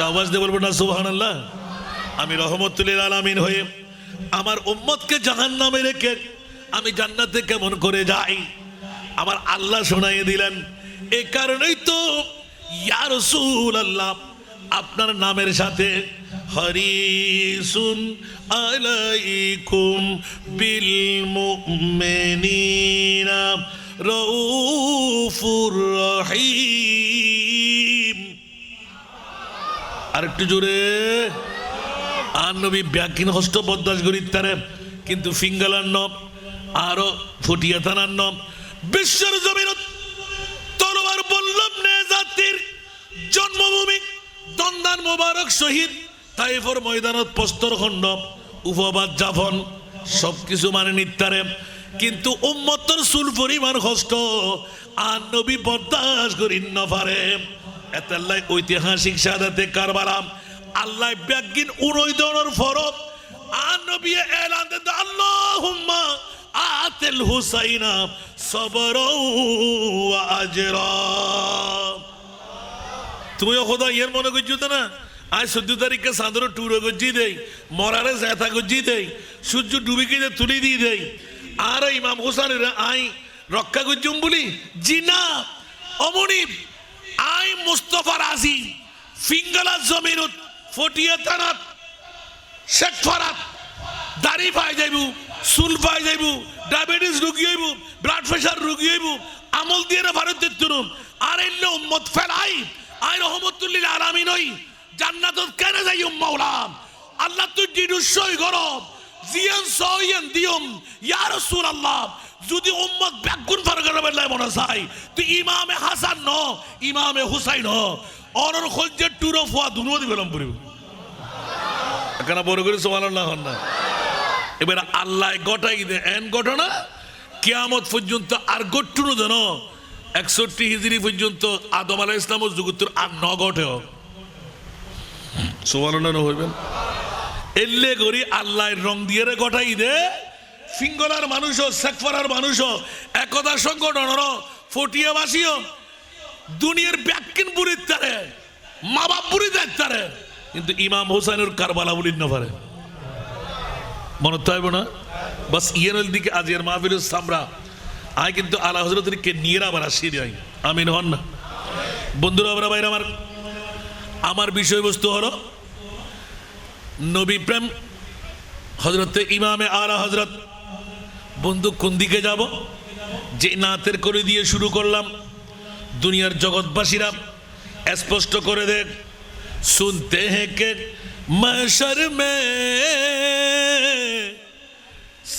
আওয়াজ দিয়ে বলবো না সুবহানাল্লাহ? আমি রহমতুল লিল আলামিন হয়ে আমার উম্মতকে জাহান্নামে রেখে আমি জান্নাতে কেমন করে যাই? আমার আল্লাহ শোনাইয়ে দিলেন। এই কারণেই তো ইয়া রাসূলুল্লাহ আপনার নামের সাথে হারিসুন আলাইকুম বিল মুমিনিনা রাউফুর রহিম। আরেকটু জোরে। আর নবী ব্যাকিন হস্ত বদাস গরিতারে কিন্তু ফিঙ্গালান্ন আরো ফুটিয়া থানান্ন বিশ্বের জমিনত তলোয়ার বল্লভ নে জাতির জন্মভূমি দন্দান মোবারক শহীদ তাইফর ময়দানত প্রস্তর খণ্ড উপবাদ জাফন সবকিছু মানে নিত্যারে, কিন্তু উম্মতর সুল পরিমাণ কষ্ট আর নবী বরদাস্ত করিন না পারে। এতাল্লাই ঐতিহাসিক শাহাদাতে কারবালা আল্লাহ ব্যাগিন উড়ই দনের ফরক আর নবী এলান দেন আল্লাহুম্মা আতিল হুসাইনা সবরা ওয়া আজরা। তুমিও খোদা ইয়ের মনে করছো তো না? আজ 14 তারিখে চাঁদর টুরো গজ্জি দেই, মরারে জ্যাথা গজ্জি দেই, সূর্য ডুবিকে তুলি দিয়ে দেই, আর ইমাম হোসেনের আই রক্ষা গজ্জুম বলি জি না। অমনি আই মুস্তফা রাজি ফিঙ্গালা জমিনত ফটিয়া থানাত শেখ ফরাত দাড়ি পাই যাইব, চুল পাই যাইব, ডায়াবেটিস রোগী হইব, ব্লাড প্রেশার রোগী হইব, আমল দিয়ে ভারতের তরুণ আর এলে উম্মত ফেলাই আই রহমতুল লিল আলামিন হই জান্নাতত কেন যাই মাওলা। আল্লাহ তুই জিরুসই গরব জিয়ান সয়ন দিয়ম ইয়া রাসূলুল্লাহ। যদি উম্মত ব্যাগুন ফারগার বেলায় মনে চাই তুই ইমামে হাসান ন ইমামে হুসাইন অনর খলজে টুরো ফুয়া দুনো দিবেলাম পড়িব কেন বড় করে সুবহানাল্লাহ হন না। এবার আল্লাহ গটাই দে এন ঘটনা কিয়ামত পর্যন্ত আর গট্টুনো যেন 61 হিজরি পর্যন্ত আদম আলাইহিস সালামের যুগের আর ন ঘটে সুবহানাল্লাহ হইবেন। এলে গরি আল্লাহর রং দিয়ে রে গটাই দে ফিঙ্গলার মানুষ শেখফারার মানুষ একদা সংগঠনের ফটিয়াবাসীও দুনিয়ার ব্যাকিন বুড়ির তারে মা বাপ বুড়ি দেয় তারে, কিন্তু ইমাম হোসেনের কারবালা বলির না পারে মনে থাকবে না। বাস ইয়ের দিকে আজের মাহফিল সামরা আয় কিন্তু আলা হজরতকে নিয়ে আবার আসি যাই আমিন হন না। বন্ধুরা আমরা বাইরে আমার বিষয়বস্তু হলো নবী প্রেম হজরতে ইমামে আলা হজরত। বন্ধু কোন দিকে যাব? যে নাতের করে দিয়ে শুরু করলাম দুনিয়ার জগৎবাসীরা স্পষ্ট করে দেখ শুনতে हैं कि महशर में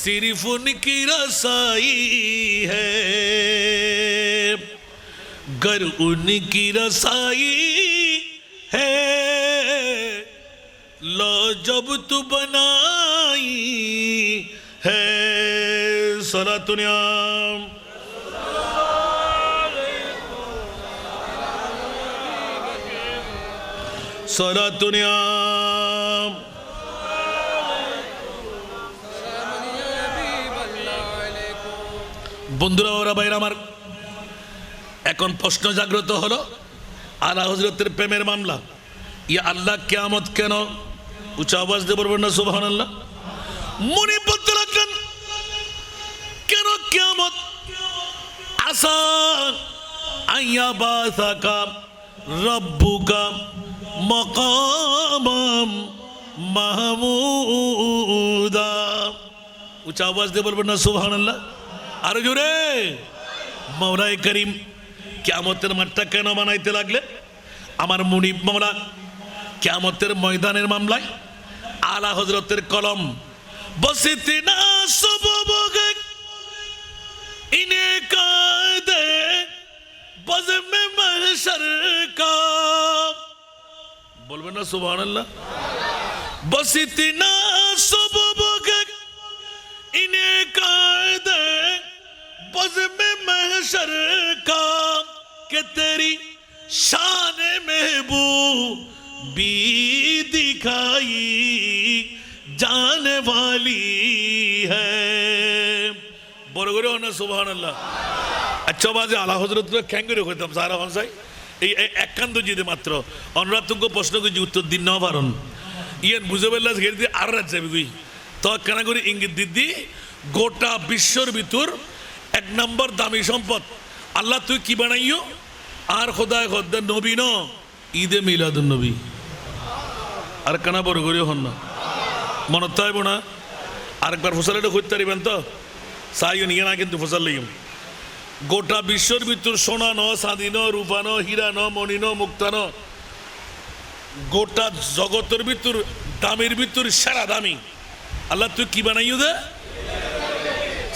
सिर्फ उनकी रसाई है, गर उनकी रसाई है लो जब तू बनाई है सलातुनियाम সলাতুনিয়াম। বন্ধুরা ওরা বাইরে আমার এখন প্রশ্ন জাগ্রত হলো আলা হজরতের প্রেমের মামলা ইয়া আল্লাহ কিয়ামত কেন? উচ্চ আওয়াজ দিয়ে বলবেন না সুবহানাল্লাহ? মনে বলতে লাগলেন কেন কিয়ামত আসান আইয়া বাসাকা রব্বুকা মকামাম মাহমুদা। উচ্চ আওয়াজ দিয়ে বলবেন না সুবহানাল্লাহ? আরো জোরে। মাওলায়ে করিম কিয়ামতের মাঠটা কেন বানাইতে লাগলে? আমার মুনিব মাওলা কিয়ামতের ময়দানের মামলায় আলা হজরতের কলম বসিতে না সববগে ইনে কাদে বজমে মাহশর কা। বলবেন না সুবহানাল্লাহ? বসিতে না সববগে ইনে কাদে पज में महशर का कि तेरी शान महबूबी दिखाई जाने वाली है বড় করে না সুবহানাল্লাহ আচ্ছা বাজে আলা হযরত কেন করে কইতাম সারা হনসাই এই একান্ত জিদে মাত্র অনুরাতঙ্গ প্রশ্ন কি উত্তর দিন না পারন ইয়ান বুঝে বললা গেরদি আর রাত যাবে কই তো কেন করে ইঙ্গিত দিদি গোটা বিশ্বর ভিতর এক নম্বর দামি সম্পদ আল্লাহ তুই কি বানাইও আর খোদায় খোদা নবী ন ঈদে মিলাদুন নবী আর কানা বড় করে হন না মনে তাইব না আরেকবার ফসলটা করতে পারিবেন তো সাইও নিয়ে না কিন্তু ফসল লইম গোটা বিশ্বর ভিতর সোনা ন চাঁদি ন রূপা ন হীরা ন মণি ন মুক্তা ন গোটা জগতের ভিতর দামের ভিতর সেরা দামি আল্লাহ তুই কি বানাইও দে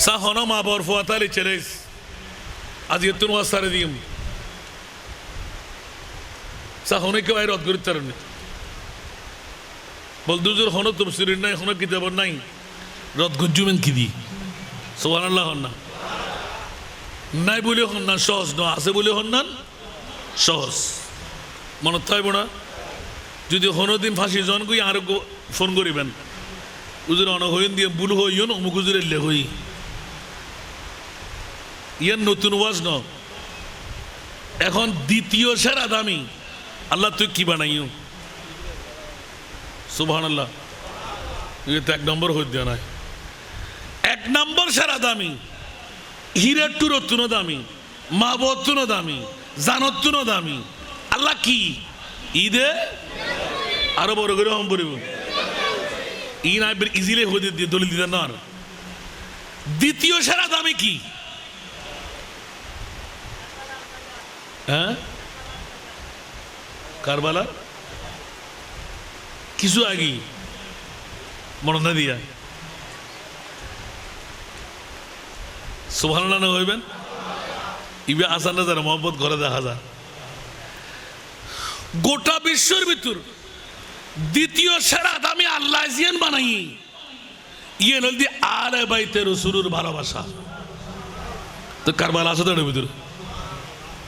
সা হন মা বর ফোয়াতালি চেরেস আজ এতুন ওয়াসারে দিম সা হনে কেউ রদ করিতে পারেন বল দুজোর হন তফসিরের নাই হন কিতাবর নাই রদ গুজুমেন কি দি সুবহানাল্লাহ হন না নাই বলে হন না সহজ ন আছে বলে হন না সহজ মনে থাকবো না যদি হন দিন ফাঁসি জন কই আরো ফোন করিবেন উজুর অন হইন দিয়ে বুল হইন অমুক উজুরের লে হই ইয়ার নতুন ওয়াজ ন এখন দ্বিতীয় সেরা দামি আল্লাহ তুই কি বানাইও সুবহানাল্লাহ এটা এক নম্বর হই দেয় না এক নম্বর সেরা দামি হীরের টুরত্তুনো দামি মা বত্তুনো দামি জানত্তুনো দামি আল্লাহ কি ঈদে আরো বড় করে হম পড়িব ই না ইজিলি হয়ে দিয়ে দলিল দিতেন না দ্বিতীয় সেরা দামি কি হ্যাঁ কারবালা কিছু আগে মনে না দিয়া সুবহানাল্লাহ না হইবেন ইবে আসান না যারা মোহাম্মদ ঘরে দেখা যায় গোটা বিশ্বের ভিতর দ্বিতীয় সেরা দামি আল্লাহ জিয়ান বানাই ইয়ে নলদি আলে বাইতে রাসূলুর ভালোবাসা তো কারবালা আছে তার ভিতর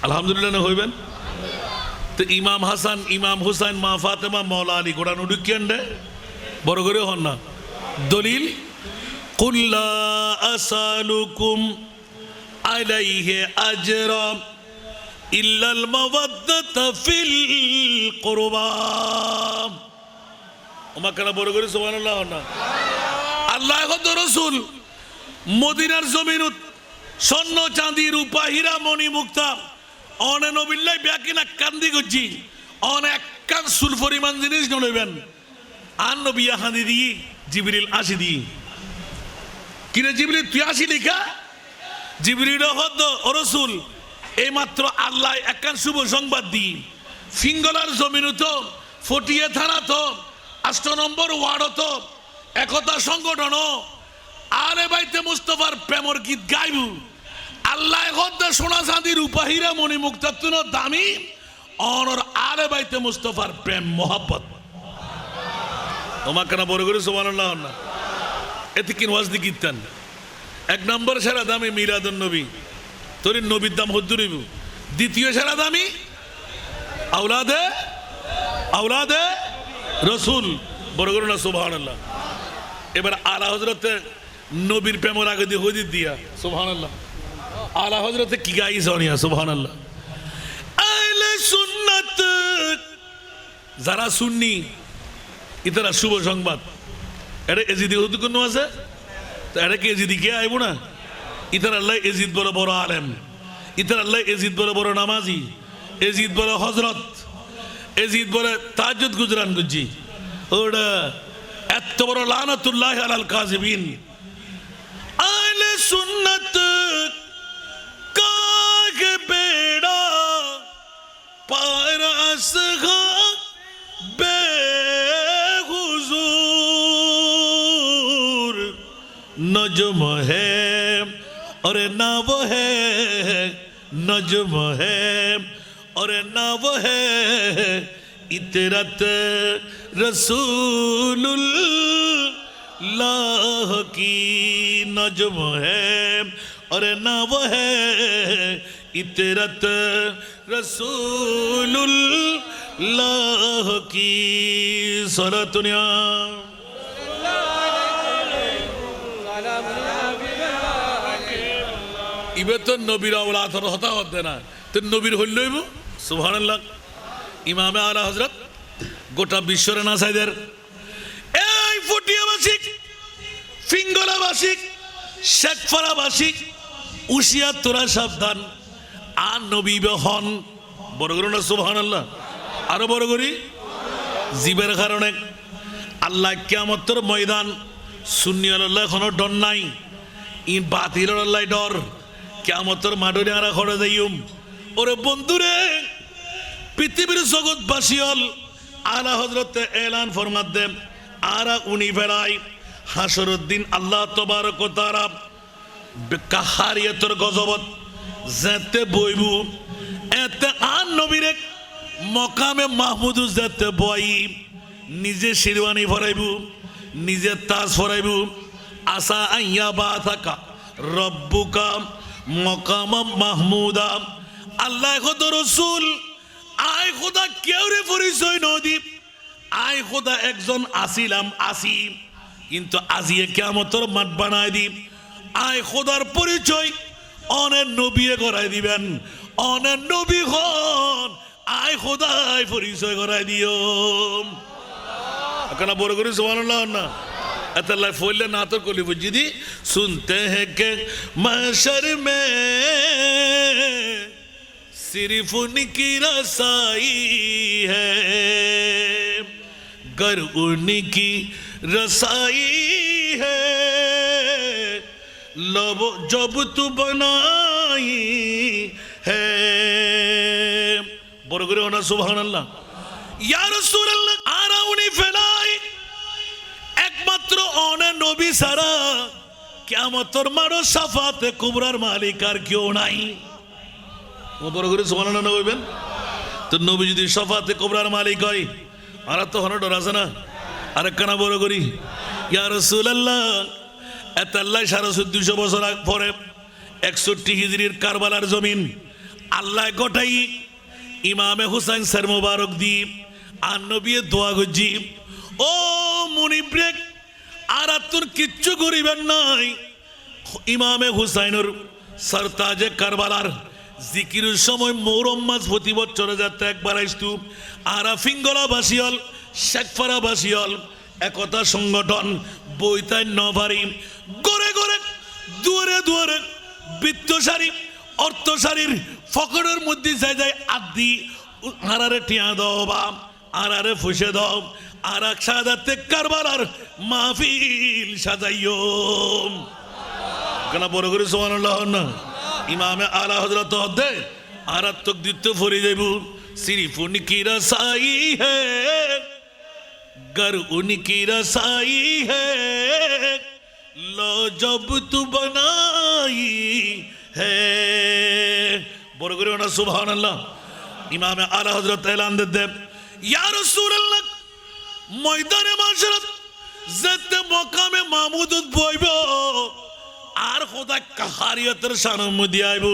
আলহামদুলিল্লাহ না হইবেন তো ইমাম হাসান ইমাম হুসাইন মা ফাতেমা মৌলা আলী গোটা নুডু কেন্ডে বড় করে হন না দলিল কুল লা আসালুকুম আলাইহি আজরা ইল্লাল মাওয়াদ্দাতা ফিল কুরবা ওমা কেন বড় করে সুবহানাল্লাহ হন না আল্লাহ কত রাসূল মদিনার জমিনত স্বর্ণ চাঁদি রূপা হীরা মণি মুক্তা অনে নবিল্লাই ব্যাকিনা কান্দি গজি অনেক কান সুল পরিমাণ জিনিস নইবেন আর নবী হাদি দি জিবরিল আসি দি কিরে জিবরিল তুই আসি লিখা জিবরিল হদ ও রাসূল এই মাত্র আল্লাহ একখান শুভ সংবাদ দি ফিঙ্গলার জমিন তো ফটিয়ে থানা তো 8 নম্বর ওয়ার্ড তো একতা সংগঠন আলে বাইতে মুস্তাফার প্রেমর গীত গাইবু আল্লাহ হদ সোনা চাঁদি রূপা হীরা মণি মুক্তাতুন দামি অনর আলে বাইতে মুস্তাফার প্রেম মোহাব্বত তোমাকে না বড় করে সুবহানাল্লাহ না এতে কি ওয়াজ দি গীতান এক নম্বর সেরা দামি মিলাদুন নবী তোর নবীর দাম হদ্দুরিব দ্বিতীয় সেরা দামি আওলাদে রাসূল বড় করে না সুবহানাল্লাহ এবার আলা হযরতে নবীর প্রেমের আগে দিয়ে হদিস দিয়া সুবহানাল্লাহ আলা হযরতে কি গাই সোনিয়া সুবহানাল্লাহ আহলে সুন্নাত যারা সুন্নি ইতারা শুভ সংবাদ এটা এজিদি হুদ কোন আছে তো এটা কি এজিদি কে আইব না ইতার আল্লাহ এজিদ বড় বড় আলেম ইতার আল্লাহ এজিদ বড় বড় নামাজি এজিদ বড় হযরত এজিদ বড় তাহাজ্জুদ গুজরান গুজি ওটা এত বড় লানাতুল্লাহ আলাল কাযিবিন আহলে সুন্নাত কাগে বেড়া পার আসগা বে হুজুর नजम है और ना वो है नजम है और ना वो है इतरत रसूलुल्लाह की नजम है और ना वो है इतरत रसूलुल्लाह की सलातुनिया इबे तो नबीर औलाद हता होते ना तो नबीर হইল লইব সুবহানাল্লাহ ইমামে আলা হযরত গোটা বিশ্বরে না সাইদের এই ফুটিয়াবাসী ফিঙ্গলাবাসী শেখফারাবাসী উশিয়া তোরা সাবধান আর নবী হন বড় করো না সুবহানাল্লাহ আরো বড় করি জীবের কারণে আল্লাহ কিয়ামতের ময়দান সুন্নি আল্লাহ কোনো ডর নাই ই বাতিল আল্লাহ ডর কিয়ামতের মাঠে আরা খড়ে যাইম ওরে বন্ধুরে পৃথিবীর জগৎবাসী হল আলা হযরতে এলান ফরমাত দেন আরা উনি ফেরাই হাসরের দিন আল্লাহ তবারক ওয়া তাআলা কাহারিয়তের গজবত যেতে বইবু এতে আর নবীরে মকামে মাহমুদু যেতে বই নিজে শিরওয়ানি ফরাইবু নিজে তাজ ফরাইবু আসা আইয়া বা থাকা রব্বুকা মকাম মাহমুদা আল্লাহ খোদা রসুল আয় খোদা কেউ রে পরিচয় নদী আয় খোদা একজন আসিলাম আসি কিন্তু আজিয়ে কিয়ামতের মাঠ বানায় দি আয় খোদার পরিচয় অনেক নবীয়ে করাই দিবেন অনেক নবী হন আয় খোদায় পরিচয় করাই দিও কেন বড় করে সুবহানাল্লাহ না अतल्ला फूल ना तो कोली बुझी सुनते हैं कि महशर में सिर्फ उनकी रसाई है गर उनकी रसाई है लब जब तू बनाई है बरगरे होना सुभान अल्लाह या रसूल अल्लाह आरा उन्हीं फैलाई একমাত্র অনে নবী ছাড়া কিয়ামতের মাঠে শাফাতে কুবরার মালিক আর কেউ নাই বড় করে সুবহানাল্লাহ বলবেন তো নবী যদি শাফাতে কুবরার মালিক হয় আর তো হন ডর আছে না আরেক কানা বড় করি ইয়া রাসূলুল্লাহ এত আল্লাহ 250 বছর পরে 61 হিজরির কারবালার জমিন আল্লাহ গোটাই ইমামে হুসাইন স্যার মোবারক দি আর নবী দোয়া গজি ও মুনিব্রেক আর তোর কিচ্ছু করিবেন নাই ইমামে হুসাইনের সরতাজে কারবালার জিকিরের সময় মোরম্মাজ প্রতি বছরে যাতে একবার আইস্তু আরা ফিঙ্গলা বাসিয়ল শেখফারা বাসিয়ল একতা সংগঠন বইতাই নভারি গড়ে গড়ে দুয়ারে দুয়ারে বৃত্তশালী অর্থশালীর ফকরের মধ্যে যাই যায় আদি আরারে টিয়া দাও বা আরারে ফুসে দাও আর এক সাদাতে কারবালার মাহফিল সাজাইও কেন বড় করে সুবহানাল্লাহ না ইমামে আলা হযরত দে আর তাকদীর ফরি যাইবু সিরিফ উনকি রসাই হে গর উনকি রসাই হে লো জব তু বানাই হে বড় করে না সুবহানাল্লাহ ইমামে আলা হযরত এলান দে ইয়া রাসূলুল্লাহ ময়দানে মাশরাত যেতে মকামে মাহমুদুত বইব আর খোদা কাহারিয়তের শানের মধ্যে আইব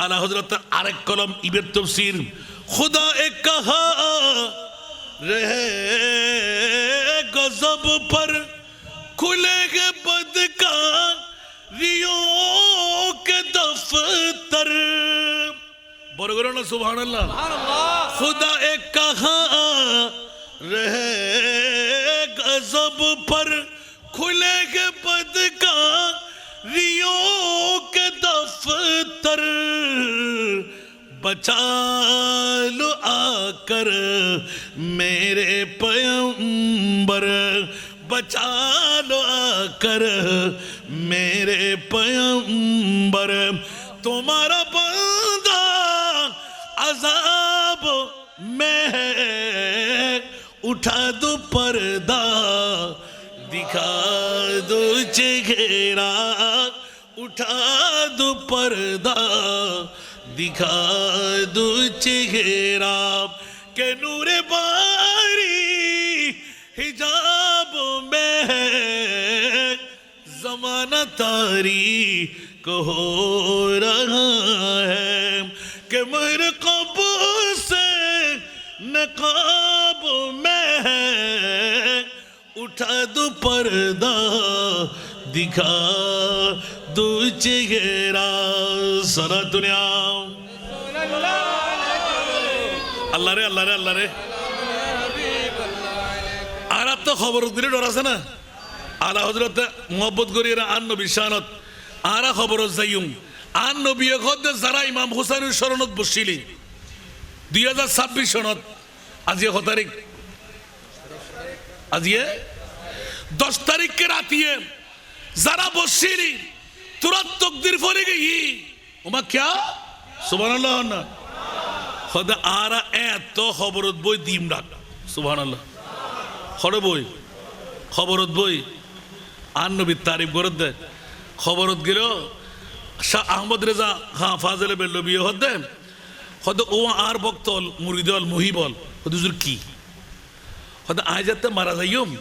আলা হযরত আরেক কলম ইবের তাফসীর खुदा एक कहा रहे गजब पर खुलेगे बदकारियों के दफ्तर बरगरो ना सुभान अल्लाह खुदा एक कहा रहे गजब पर खुलेगे बदकारियों के दफ्तर बचा लो आकर मेरे पैगंबर बचा लो आकर मेरे पैगंबर तुम्हारा बंदा अजाब में है उठा दो पर्दा दिखा दो चेहरा उठा दो पर्दा दिखा दो चेहरा के नूरे बारी हिजाब में है जमाना तारी को हो रहा है कि मेरे क़ब्र से नकाब में है उठा दो पर्दा दिखा दो चेहरा सारा दुनिया अल्लाह रे अल्लाह रे अल्लाह रे আর তো খবর দিলে ডর আছে না আলা হযরত মোহাম্মদ গরিরা আন নবী শানত আরা খবর যাইম আন নবী খদ যারা ইমাম হুসাইনের শরণত বসিলি 2026 সনত আজি কত তারিখ আজি 10 তারিখ কে রাতিয়ে যারা বসিলি তুরত তকদির পড়ে গই ওমা क्या সুবহানাল্লাহ না খোদা আরা এত খবরত বই দিম ডাক সুবহানাল্লাহ খড় বই খবরত বই আন নবীর তারিফ করে দে খবরত গেল শাহ আহমদ রেজা হ্যাঁ ফাজলে বেল্লো বিয়ে হতে হয়তো ও আর বক্তল মুরিদল মহিবল হুজুর কি হয়তো আয় যাতে মারা যাইম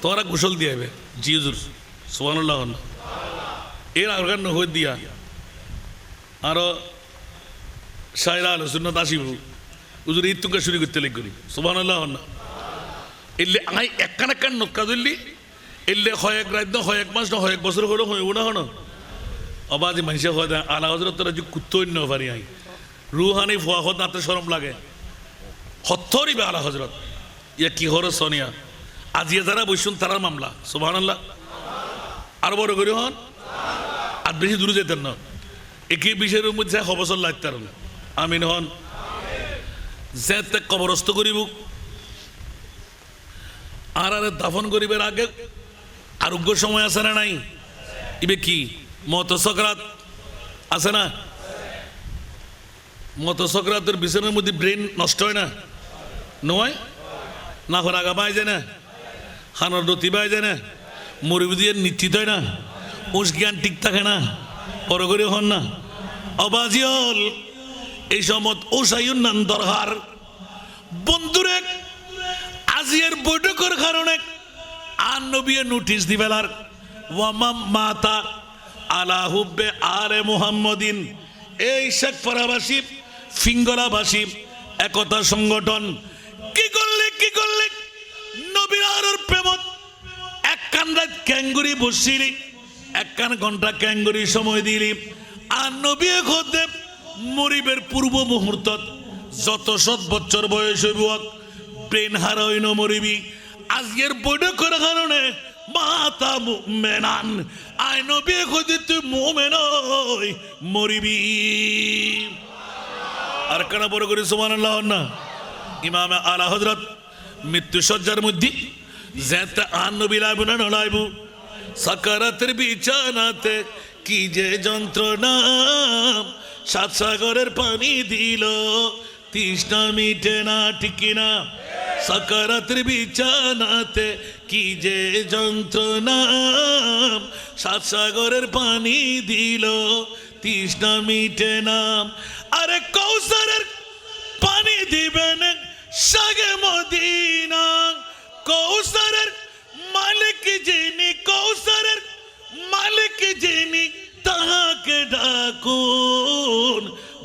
তোরা গোসল দিয়ে হবে জি হুজুর সুবহানাল্লাহ এর আরগান হয়ে দিয়া আরো শায়রা আলো সুন্নাত আসিব হুজুর ঈদ তুকে শুরু করতে লিখলি সুবহানাল্লাহ এলে আই একখান একখান নক্কা দিল্লি এলে হয় এক রাত না হয় এক মাস না হয় এক বছর হলো হয় না হনো অবাজি মানুষে হয় আলা হজরত তোরা যে কুত্তই ন পারি আই রুহানি ফুয়া হত নাতে শরম লাগে হত্তরিবে আলা হজরত ইয়া কি হর সোনিয়া আজিয়ে যারা বসুন তারার মামলা সুবহানাল্লাহ আর বড় করি হন আর বেশি দূরে যেতেন না একই বিষয়ের মধ্যে হবসর লাগতার আমিন হন যে কবরস্থ করিব আর দাফন করিবার আগে আরোগ্য সময় আছে না নাই ইবে কি মত সকরাত আছে না মত সকরাতের বিছানার মধ্যে ব্রেন নষ্ট হয় না নয় না হর আগা পাই যায় না হানার দতি পাই যায় না মরিবুদিয়ে নিশ্চিত হয় না উস জ্ঞান ঠিক থাকে না পর করে হন না অবাজিয়ল এই সমত ওসাইউন নান দরকার বন্ধুরে আজিয়ের বৈঠকের কারণে আর নবীয়ে নোটিশ দিবেলার ওয়ামাম মাতা আলা হুব্বে আলে মুহাম্মদিন এই শেখপাড়াবাসী ফিঙ্গলাবাসী একতা সংগঠন কি করলে নবীর আরর প্রেমত এক কান রাত ক্যাঙ্গুরি বসিলি এক কান ঘন্টা ক্যাঙ্গুরি সময় দিলি আর নবী খোদে মরিবের পূর্ব মুহূর্তত যত শত বছর বয়স হইব ব্রেন হারাইন মরিবি আজকের বৈঠক করার কারণে মাতা মুমিনান আই নবী কইতে তুই মুমিন হই মরিবি আর কানা বড় করে সুবহানাল্লাহ না ইমাম আলা হযরত মৃত্যু সজ্জার মধ্যে যেতে আন নবী লাইবু না লাইবু সাকারাতের বিছানাতে কি যে যন্ত্রণা সাত সাগরের পানি দিল তৃষ্ণা মিটে না ঠিক না সাকারাতের বিছানাতে কি যে যন্ত্রণা সাত সাগরের পানি দিল তৃষ্ণা মিটে না আরে কৌসারের পানি দিবেন সাগে মদিনা কৌসারের মালিক যিনি কৌসারের মালিক যিনি তাহাকে ডাকুন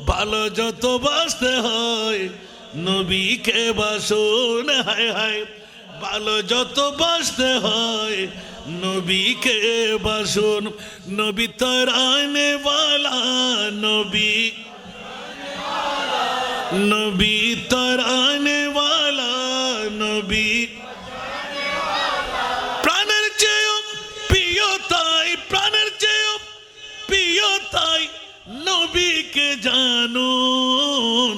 ভালো যত বাসতে হয় নবীকে বাসুন হায় হায় ভালো যত বাসতে হয় নবীকে বাসুন নবী তরানে ওয়ালা নবী নবী তরানে ওয়ালা নবী প্রাণের চেয়েও প্রিয় তাই প্রাণের চেয়েও প্রিয় তাই নবীকে জানুন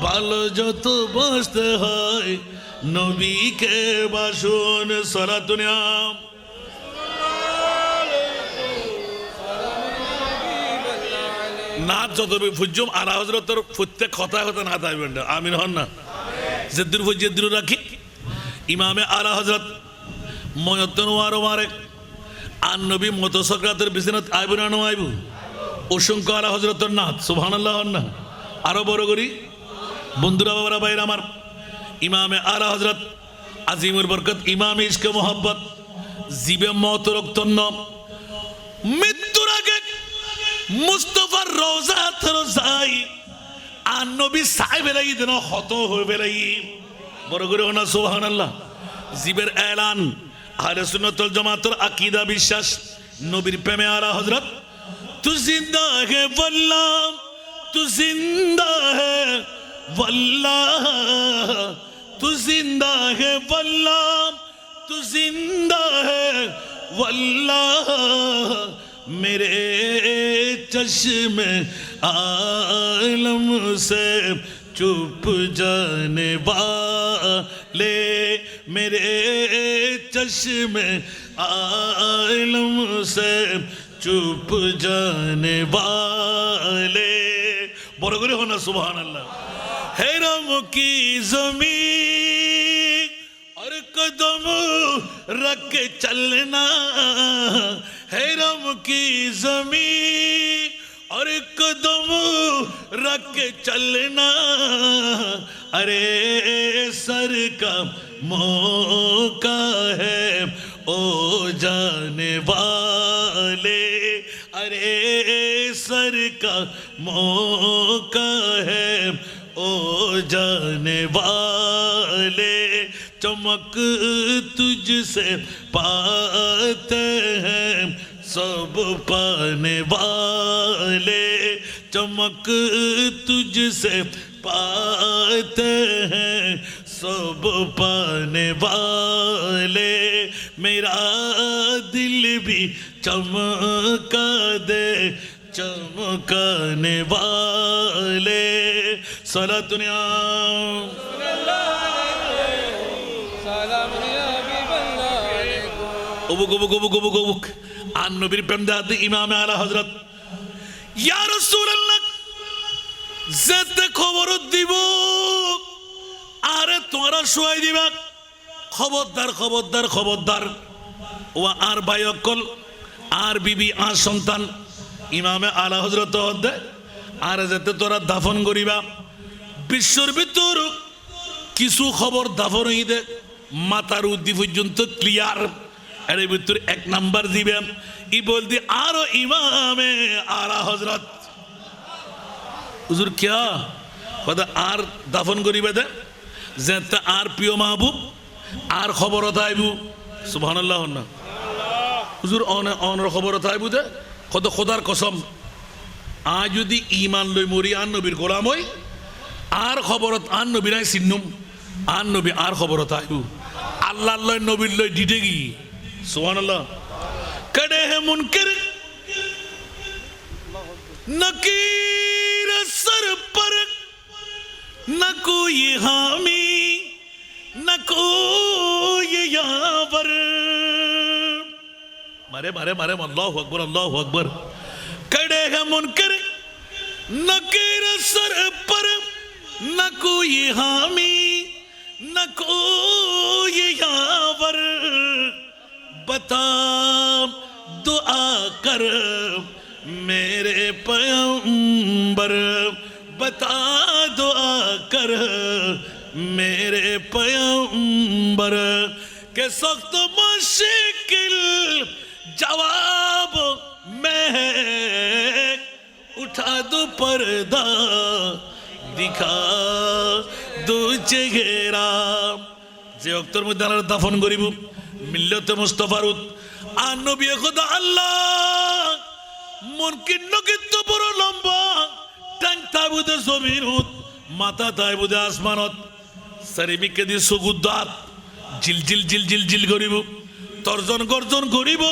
ভালো যত বাসতে হয় নবীকে বাসুন সালাতুন আম না যত ফুজুম আলা হযরতের প্রত্যেক কথা কথা না তাইবেন আমিন হন না জেদ্দুর ফুজেদ্দুর রাখি ইমামে আলা হযরত ময়তন ওয়ারো মারে আর নবী মত সকরাতের বিছানাত আইবু না আইবু অসংখ্য আলা হযরতের নাথ সুবহানাল্লাহ না আরো বড় করি বন্ধুরা বাবারা ভাইরা আমার ইমামে আলা হযরত আজিমুল বরকত ইমাম ইশকে মোহাব্বত জিবে মত রক্তন্ন মৃত্যুর আগে মুস্তফার রওজা রোজাই আর নবী সাহেব এলাই দেন হত হয়ে বেলাই বড় করে না সুবহানাল্লাহ। জিবের এলান আহলে সুন্নাত ওয়াল জামাতের আকীদা বিশ্বাস নবীর প্রেমে আলা হযরত তু জিন্দা হে ওয়াল্লাহ তু জিন্দা হে ওয়াল্লাহ তু জিন্দা হে ওয়াল্লাহ তু জিন্দা হে ওয়াল্লাহ मेरे चश्मे आलम से चुप जाने वाले मेरे चश्मे आलम से चुप जाने वाले बड़ा करे होना सुभान अल्लाह। हैरम की ज़मीन और कदम रख के चलना हैरम की ज़मीन और कदम रख के चलना अरे सर का मौका है ओ जाने वाले अरे सर का मौका है ओ जाने वाले चमक तुझसे पाते हैं सब पाने वाले चमक तुझसे पाते हैं सब पाने वाले मेरा दिल भी चमका दे चमकाने वाले सला दुनिया उबुक उबुक उबुक उबुक उबुक आन नबीर प्रेम दाद इमाम आला हजरत या रसूल अल्लाह যেতে খবর দিব আরে তোরা শুয়াই দিবা খবরদার খবরদার খবরদার ও আর ভাই অকল আর বিবি আর সন্তান ইমামে আলা হযরত হদে আর যেতে তোরা দাফন করিবা বিশ্বর ভিতর কিছু খবর দাফন হইদে মাতার উদ্দি পর্যন্ত ক্লিয়ার এর ভিতর এক নাম্বার দিবেন ই বলদি আর ইমামে আলা হযরত হুজুর क्या কথা আর দাফন করিবে দে যেতে আর প্রিয় মাহবুব আর খবর তাইবু সুবহানাল্লাহ না হুজুর অনর খবর তাইবু দে কত খোদার কসম আজ যদি ঈমান লই মরি আর নবীর গোলাম হই আর খবরত আর নবী নাই সিন্নুম আর নবী আর খবর তাইবু আল্লাহর লই নবীর লই ডিটে গি সুবহানাল্লাহ কড়ে হে মুনকির नकीर सर पर न कोई हामी न कोई यावर मारे मारे मारे अल्लाहु अकबर कड़े हैं मुनकर नकीर सर पर न कोई हामी न कोई यावर बता दुआ कर मेरे पैगंबर बता दुआ कर मेरे पैगंबर के सख्त मुश्किल जवाब में उठा दो पर्दा दिखा दो चेहरा যে অক্তর মধ্যে আল্লাহ দাফন করিব মিল্লাতে মুস্তাফার আর নবী খোদা আল্লাহ মুনকির নকিত বড় লম্বা টাং তাইবুদে জমিনত মাথা তাইবুদে আসমানত সারিমিকে দি সুগুদাত জিল জিল জিল জিল জিল করিব তর্জন গর্জন করিব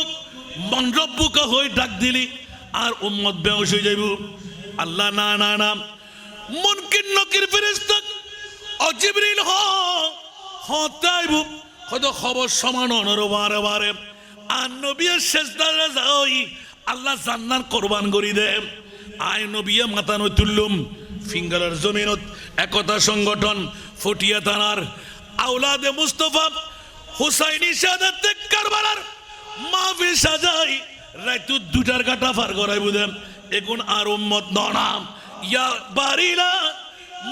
মন রব্বুকা হই ডাক দিলি আর উম্মত বেহুশ হয়ে যাইব আল্লাহ না না না মুনকির নকির ফেরেশতা ও জিবরিল হতাইব কত খবর সমান অনর বারে বারে আর নবীর সেজদারে যাই আল্লাহ জান্নাত কুরবান করি দে আয় নবিয়া মাথা নই তুললুম ফিঙ্গালার জমিনত একতা সংগঠন ফটিয়া থানার আওলাদে মুস্তাফা হুসাইনি শাহাদাত কারবালার মাহফিল সাজাই রাইতু দুটার কাটা পার করাই বুদেন এখন আর উম্মত ননাম ইয়া বারিলা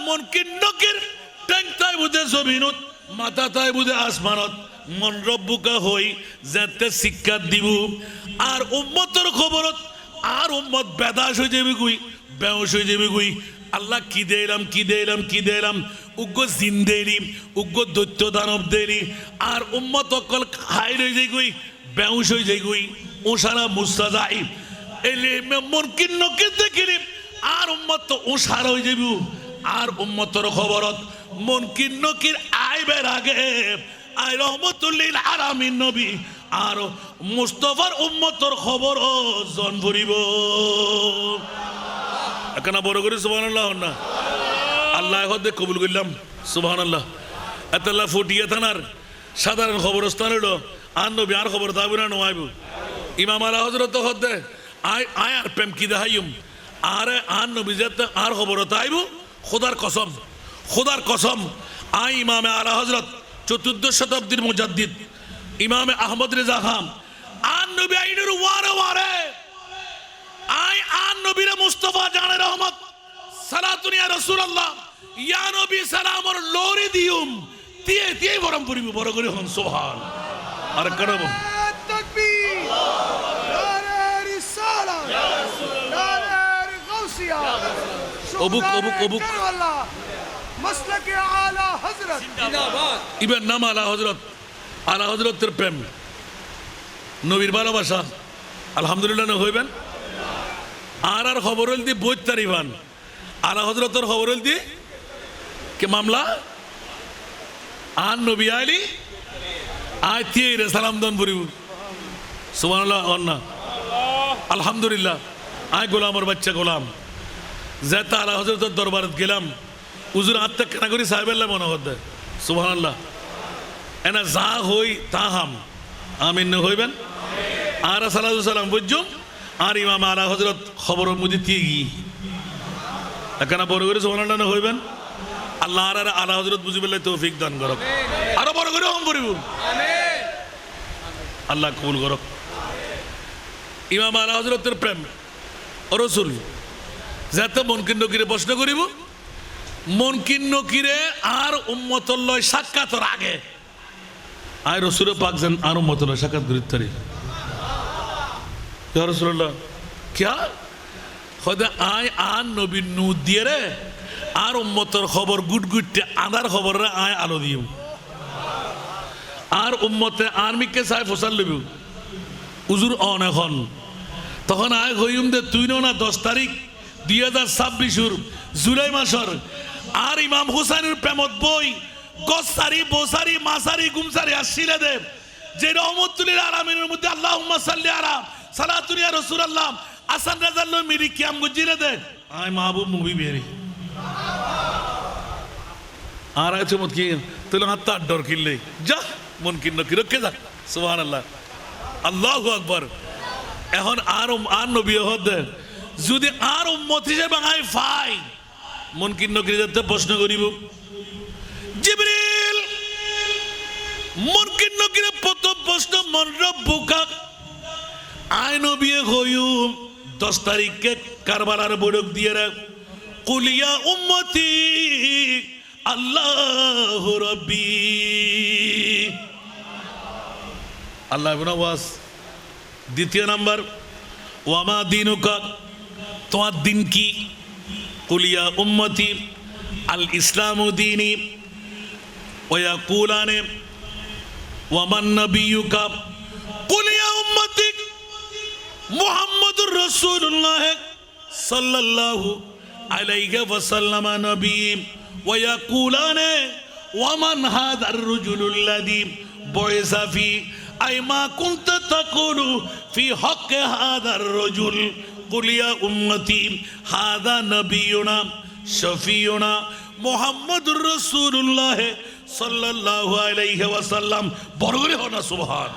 মুনকির নকির টাং তাই বুদে জমিনত মাথা তাই বুদে আসমানত মন রব্বুকা হই যাতে শিক্ষা দিব আর উম্মতের খবরত আর উম্মত বেদাস হয়ে যাবে গুই, বেউস হয়ে যাবে গুই। আল্লাহ কি দিলাম উগ্র জিন দেরি, উগ্র দৈত্য দানব দেরি, আর উম্মত অকল হাই রয়ে যাই গুই, বেউস হয়ে যাই গুই, ওসারা মুস্তা যাই এলে মন কিন্নকে দেখিলি আর উম্মত তো ওসারা হয়ে যাবি। আর উম্মতর খবরত মন কিন্নকির আইবের আগে আই রহমতুল্লিল আলামিন নবী আর মুস্তফার উম্মতর খবর জন ভরিব। এখানে বড় করে সুবহানাল্লাহ না আল্লাহ হদে কবুল করলাম সুবহানাল্লাহ। এতলা ফুটিয়ে থানার সাধারণ খবরস্থান হলো আর নবী আর খবর থাকবে না নয় ইমাম আলা হজরত হদে আয় আয় আর প্রেম কি দেখাইম আরে আর নবী যেতে আর খবর তাইব খোদার কসম আই ইমামে আলা হজরত 14 শতাব্দীর মুজাদ্দিদ ইমামে আহমদ রেজা খান আর নবী আইনের ওয়ারে আই আর নবীরে মুস্তাফা জানে রহমত সালাতুন ইয়া রাসূলুল্লাহ ইয়া নবী সালামর লোরি দিউম দিয়ে বরম পড়িব বড় করে হন সুবহান। আর করব তাকবীর নারে রিসালা ইয়া রাসূলুল্লাহ নারে গাউসিয়া অবুক আল্লাহ মাসলাকে আলা হযরত জিন্দাবাদ। ইবেন নাম আলা হযরতের প্রেম নবীর ভালোবাসা আলহামদুলিল্লাহ না হইবেন। আর খবর হল দি বই তারিবান আলা হজরতের খবর হল দি কে মামলা আর নবী আইলি আয় তিয়ে রে সালাম দন পড়িব সুবহানাল্লাহ অন্না আলহামদুলিল্লাহ। আয় গোলামর বাচ্চা গোলাম যেটা আলা হজরতের দরবারত গেলাম উজুর আত্মা কেনা করি সাহেবেল্লা মনে হতে সুবহানাল্লাহ এনা যা হই তা হাম আমিন হইবেন। আর সালাম বুঝুম আর ইমাম আলা হজরত খবর মুদি দিয়ে গিয়ে এখানে বড় করে সুবহানাল্লাহ হইবেন। আল্লাহ আর আলা হজরত বুঝি বলে তৌফিক দান করক আরো বড় করে হম করিব আল্লাহ কবুল করক। ইমাম আলা হজরতের প্রেম রসুল যাতে মনকিন নকিরে প্রশ্ন করিব মনকিন নকিরে আর উম্মতল্লয় সাক্ষাতর আগে আয় রসুল পাক যেন আর উম্মতল্লয় সাক্ষাৎ করি ইয়া রাসূলুল্লাহ क्या খোদা আয় আন নবী নূ দিয়ে রে আর উম্মতের খবর গুটগুটতে আদার খবর রে আয় আলো দিও আর উম্মতে আর্মিকে চাই ফসাল লইব উজুর অন এখন তখন আয় হইম দে তুই না 10 তারিখ 2026 জুলাই মাসর আর ইমাম হুসাইনের প্রেমত বই গসারি বসারি মাসারি গুমসারি আসিলে দে যে রহমতুল্লিল আলামিনের মধ্যে আল্লাহুম্মা সাল্লি আলা সালাতুন ইয়া রাসূলুল্লাহ আসান রাজাল্লো মিরি কিয়াম গুজিরে দে আয় মাহবুব মুভি বেরি আর আছে মত কি তুই হাত ডর কিনলে যা মন কিন্ন কি রক্ষে যা সুবহানাল্লাহ আল্লাহু আকবার। এখন আর নবী হদ যদি আর উম্মত হিসেবে আই ফাই মন কিন্ন কি যেতে প্রশ্ন করিব জিবরিল মন কিন্ন কি প্রথম প্রশ্ন মন রব্বুকা আয় নবী হইম 10 তারিখে কারবালার বৈঠক দিয়ে রাখ কুলিয়া উম্মতি আল্লাহু রাব্বি আল্লাহ ওয়াস। দ্বিতীয় নাম্বার ওয়ামা দিনুকা তোমার দিন কি কুলিয়া উম্মতি আল ইসলামু দীনি ওয়াকুলানে ওয়ামান নবিয়ুকা কুলিয়া উম্মতি মুহাম্মদুর রাসূলুল্লাহ সাল্লাল্লাহু আলাইহি ওয়াসাল্লাম নবী ওয়াকুলানে ওয়ামান হাদার রাজুলুল্লাযী বুইসা ফি আইমা কুনতা তাকুলু ফি হক হাদার রাজুল কুলিয়া উম্মতি হাদা নবিয়ুনা শফিউনা মুহাম্মদুর রাসূলুল্লাহ সাল্লাল্লাহু আলাইহি ওয়াসাল্লাম বড় করে হনা সুবহান।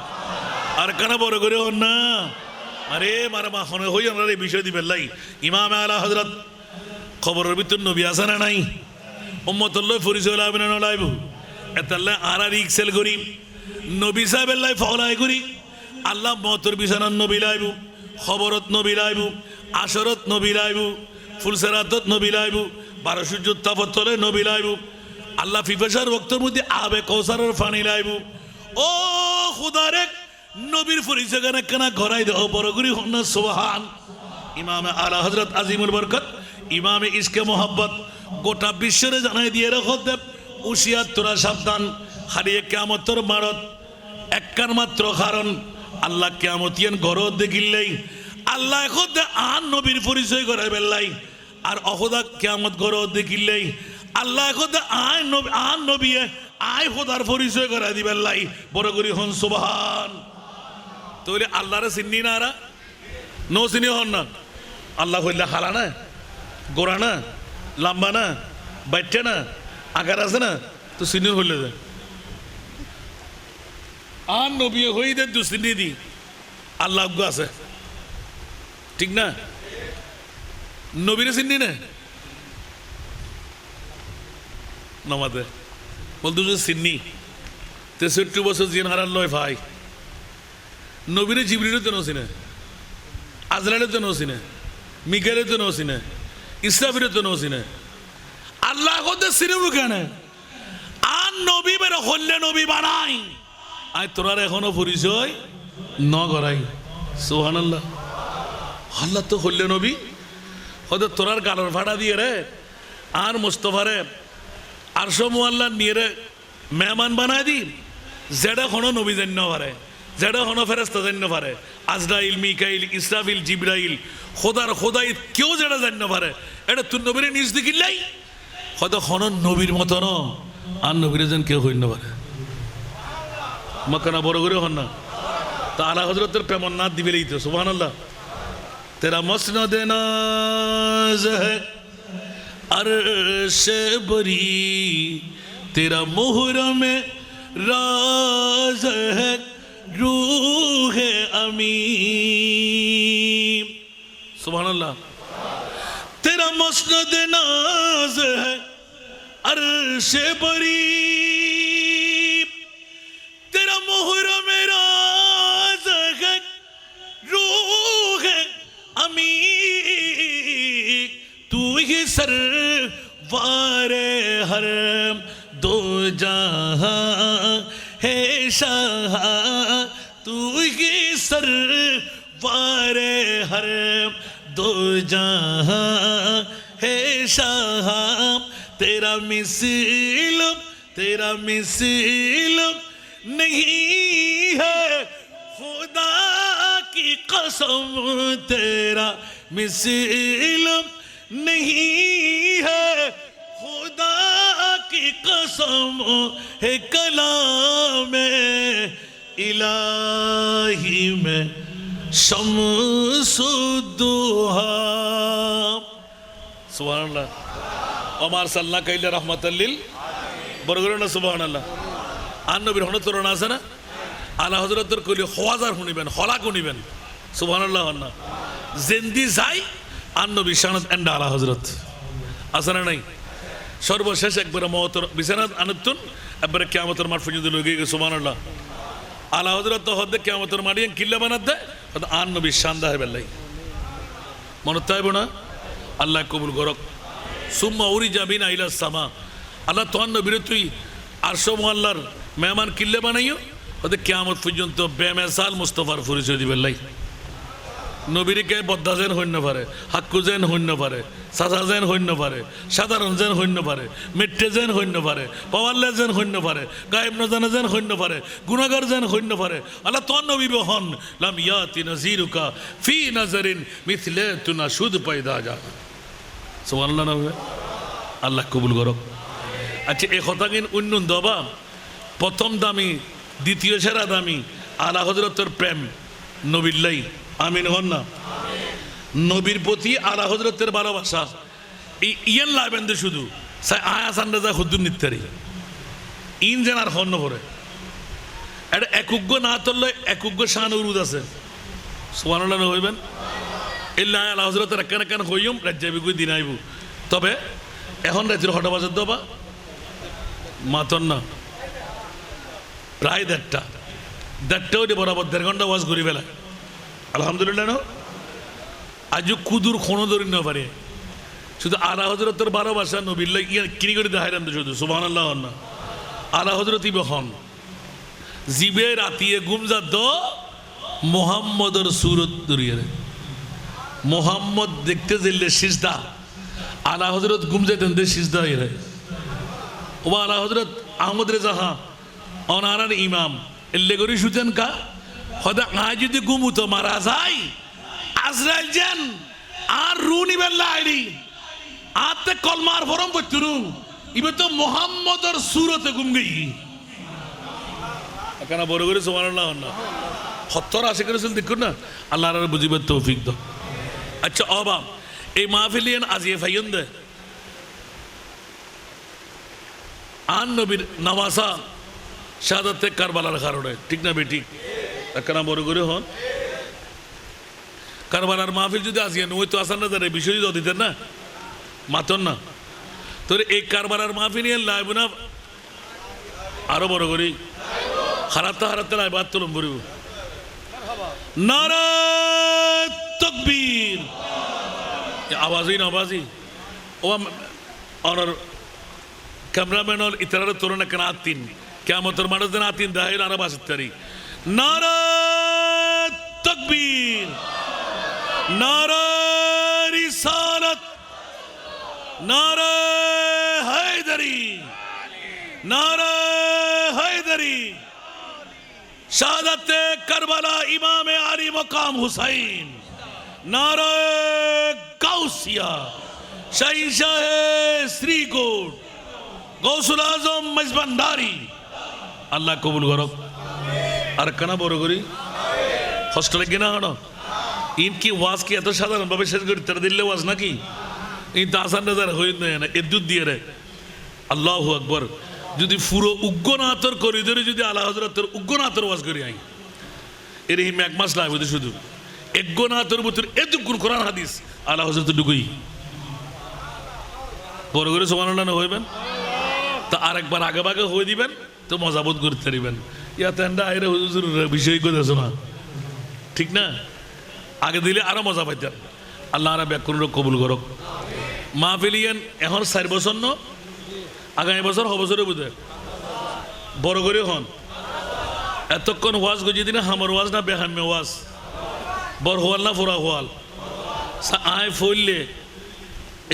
আর কেন বড় করে হন না আরে মারা মা হনে হই আমরা এই বিষয় দিবেন লাই ইমাম আলা হযরত খবরের ভিতর নবী আছে না নাই উম্মতুল্লাহ পরিচয় লাভ না লাইব এতাল্লাহ আর ইক্সেল করি নবী সাহেবের লাই ফলাই করি আল্লাহ মতর বিছানার নবী লাইব খবরত নবী লাইব আসরত নবী লাইব ফুলসেরাতত নবী লাইব 12 সূর্য তাফতলে নবী লাইব আল্লাহ ফিফাসার ওয়াক্তের মধ্যে আবে কৌসারের পানি লাইব ও খোদারে নবীর পরিচয় কেনা ঘরাই দেহ বড় করি হন সুবহান। ইমামে আলা হযরত আজিমুল বরকত ইমামে ইশকে মোহাব্বত গোটা বিশ্বরে জানাই দিয়ে রাখো দেব উশিয়াত তোরা সাবধান হারিয়ে কিয়ামতের মারত একখান মাত্র কারণ আল্লাহ কিয়ামতিয়ান গরদ দেখিলেই আল্লাহ এখন আন নবীর পরিচয় করাই বেল্লাই আর অহদা কিয়ামত গরদ দেখিলেই আল্লাহ এখন আন নবী আয় খোদার পরিচয় করাই দিবেল্লাই বড় করি হন সুবহান তাহলে আল্লাহরে চিনি না আরা নো চিনি হন না আল্লাহ হইলে হালা না গোড়া না লম্বা না বাইটে না আকার আছে না তো চিনি হইলে যায় আর নবী হই দে দুশ্চিনি দি আল্লাহ আছে ঠিক না নবীরে চিনি না নমাদে বলতো যে চিনি 63 বছর জিন হারার লয় ভাই নবীরে জিবরিলে তো নছিনে আজরাইলে তো নছিনে মিকাইলে তো নছিনে ইসরাফিলে তো নছিনে আল্লাহ কোতে সিনেমু কেন আর নবী বের হল্লে নবী বানাই আয় তোরার এখনো পরিচয় ন করাই সুবহানাল্লাহ আল্লাহ তো হল্লে নবী হয়তো তোরার গালর ফাটা দিয়ে রে আর মুস্তফারে আর সমু আল্লাহ নিয়ে রে মেহমান বানাই দি যেটা কোনো নবী জান্য পারে যেটা কোনো ফেরেস্তা জান্য পারে আজরাইল মিকাইল ইসরাফিল জিবরাইল খোদার খোদাই কেউ যেটা জান্য পারে এটা তুই নবীর নিজ দেখিলাই হয়তো কোনো নবীর মতো ন আর নবীর যেন কেউ হইন পারে মক্কানা বড় করে হন না তা আলা হযরতের প্রেমন নাথ দিবেলেই তো সুবহানাল্লাহ তেরা মসনদ নাজ है अर्श बरी तेरा मुहर्रम राज है रूह अमी सुभानअल्लाह तेरा मसनद नाज है अर्श बरी तेरा मुहर्रम राज है रूह अमी तू ही सरवारे हर दो जहां है शाह तू ही सरवारे हर दो जहां है शाह तेरा मिसिल नहीं है खुदा की कसम तेरा मिसिल नहीं है खुदा की कसम है कलाम इलाही में शम्सुद्दुहा सुभानअल्लाह ओमार सल्ला कैले रहमतुल्लिल बरगरना सुभानअल्लाह आन नबीर हनतरना আছে না আলা হযরতের কইলে হাজার শুনিবেন হলা শুনিবেন সুবহানাল্লাহ না জিন্দি যাই আন নবী শানাত এন্ড আলা হযরত আছে না নাই সর্বশেষ একবার মওতর বিছানাত আনতুন একবার কিয়ামতের মাঠ পর্যন্ত লগে গেছে সুবহানাল্লাহ আলা হযরত তো হদে কিয়ামতের মাঠে কিল্লা বানাতে তো আন নবী শান দা হেবেলাই মনে তাইব না আল্লাহ কবুল করক সুম্মা উরিজা বিনা ইলা সামা আল্লাহ তো নবীর তুই আরশ আল্লাহর মেহমান কিল্লা বানাইও ওদের কিয়ামত পর্যন্ত বেমেসাল মুস্তাফার পরিচয় দিবেন লাই নবীর কে বদ্ধা যেন হইন্য পারে হাক্কু যেন হইন্য পারে সাজা যেন হইন্য পারে সাধারণ যেন হইন্য পারে মিট্টে যেন হইন্য পারে পাওয়ারলে যেন হইন্য পারে গায়েব নজানা যেন হইন্য পারে গুনাহগার যেন হইন্য পারে আল্লাহ তোর নবী বহন লাম ইয়াতি নাজিরুকা ফি নাজারিন মিথলে তুনা সুদ পয়দা যা সুবহানাল্লাহ নবী আল্লাহ কবুল করক আচ্ছা এই কথা কিন উন্নন দবা প্রথম দামি দ্বিতীয় সেরা দামি আলা হযরতের প্রেম নবীল্লাই আমিন হন না নবীর প্রতি আলা হযরতের ভালোবাসা ইয়ান লাইবেন দে শুধু সাই আয়াসান রাজা হুদ্দুন নিত্তারি ইন যেন আর হন পরে এটা একুগ্য না তললে একুগ্য শান উরুদ আছে সুবহানাল্লাহ হইবেন ইল্লা আলা হযরতের একখান একখান হইম রাজ্জাবি কই দিন আইব তবে এখন রাত্রি হটা বাজার দবা মাতন না প্রায় দেড়টা ওইটা বরাবর 1.5 ঘন্টা ওয়াজ করি ফেলা আলহামদুলিল্লাহ না আজ কুদুর কোনো ধরি না পারে শুধু আলা হযরতের ভালোবাসা নবীল্লাহ ইয়া কিনি করে দেখাইলাম তো শুধু সুবহানাল্লাহ না আলা হযরত ইবহন জিবে রাতিয়ে গুমজা দ মুহাম্মদর সুরত দরিয়ে মোহাম্মদ দেখতে যেলে সিজদা আলা হজরত গুম যেতেন দে সিজদা এরে ও আলা হজরত আহমদ রেজা হা অনারার ইমাম এল্লে করি শুতেন কা হদা আয় যদি গুমুতো মারা যায় আজরাইল যেন আর রু নিবেন লাইলি আতে কলমার ফরম করতুরু ইবে তো মোহাম্মদর সুরতে গুম গই এখানে বড় করে সুবহানাল্লাহ না হত্তর আশে করে চল দেখুন না আল্লাহর বুঝিবার তৌফিক দাও আচ্ছা অবাম এই মাহফিলিয়ান আজিয়ে ফাইয়ন দে আন নবীর নওয়াসা শাহাদাতে কারবালার কারণে ঠিক না বেটি এখানে বড় করে হন কারবালার মাহফিল যদি আজিয়ে নয় তো আসান না তার বিষয় যদি দিতেন না মাতন না তোর এই কারবালার মাহফিলিয়ান লাইব না আরো বড় করি হারাতে হারাতে লাইবাত তুলম বলিব নারা তকবীর আওয়াজই না আওয়াজই ও অনার ক্যামেরাম্যান হল ইতারা তোরণ কেন আতিন কিয়ামতের মানুষ দেন আতিন দাহির আরব আসতারি নারা তকবীর নারা রিসালাত নারা হায়দারি নারা হায়দারি শাহাদাতে কারবালা ইমামে আলী মকাম হুসাইন নারা গাউসিয়া শাহী শাহে শ্রীকোট গৌসুল আজম মজবান্ডারি আল্লাহ কবুল করো আর কানা বড় করি হস্টেলে কিনা হনো ইনকি ওয়াজ কি এত সাধারণ ভাবে শেষ করি তারা দিল্লে ওয়াজ নাকি ইন তাসান নাজার হইন না এদুত দিয়ে রে আল্লাহু আকবার যদি পুরো উগ্গনাথর করিডোরে যদি আলা হযরতের উগ্গনাথর ওয়াজ করি আই এর হিম এক মাস লাগবে শুধু উগ্গনাথর ভিতর এতক্ষণ কোরআন হাদিস আলা হযরত ঢুকুই বড় করে সুবহানাল্লাহ হইবেন তা আরেকবার আগে ভাগে হয়ে দিবেন তো মজাবোধ করতে পারিবেন ইয়াতে আইরে হুজুর বিষয় কথা না ঠিক না আগে দিলে আরো মজা পাইতেন আল্লাহ আর ব্যাকুণ কবুল করক মাহফিলিয়ান এখন 4 বছর ন আগামী বছর বছরে বুঝে বড় করে হন এতক্ষণ ওয়াজ গজি দিনে হামর ওয়াজ না বেহামে ওয়াজ বড় হওয়াল না ফোরা হওয়াল আয় ফইলে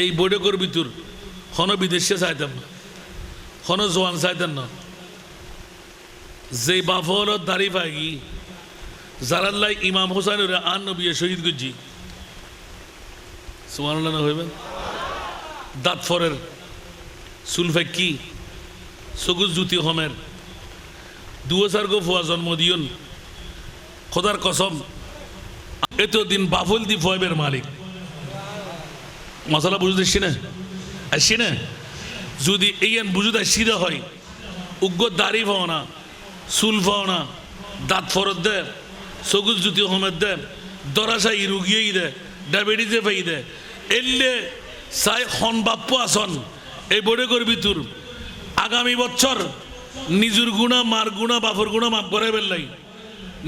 এই বৈঠকের ভিতর হন বিদেশে চাইতাম না হন জোয়ান চাইতেন না যে বাফর দাড়ি পাই জারাল্লাই ইমাম হোসাইনের আন নবী শহীদ গুজি সুবহানাল্লাহ হইবেন দাঁতফরের সুলফাক্কি সগুজ জুতি হমের 2000 গো ফুয়া জন্ম দিয়ন খোদার কসম এতদিন বাফল দি ফয়েবের মালিক মশলা বুঝতেছি না আসছি না যদি এই বুঝুদ আসিরা হয় উগ্র দাড়ি পাও না চুল পাও না দাঁত ফরত দে সগুজ জুতি হমের দে দরাশাই রুগিয়েই দে ডায়াবেটিসে পাই দে এলে চাই খন বাপ্পু আসন এই বড়ে করবি তোর আগামী বছর নিজের গুণা মার গুণা বাপর গুণা মাফ করে বেললাই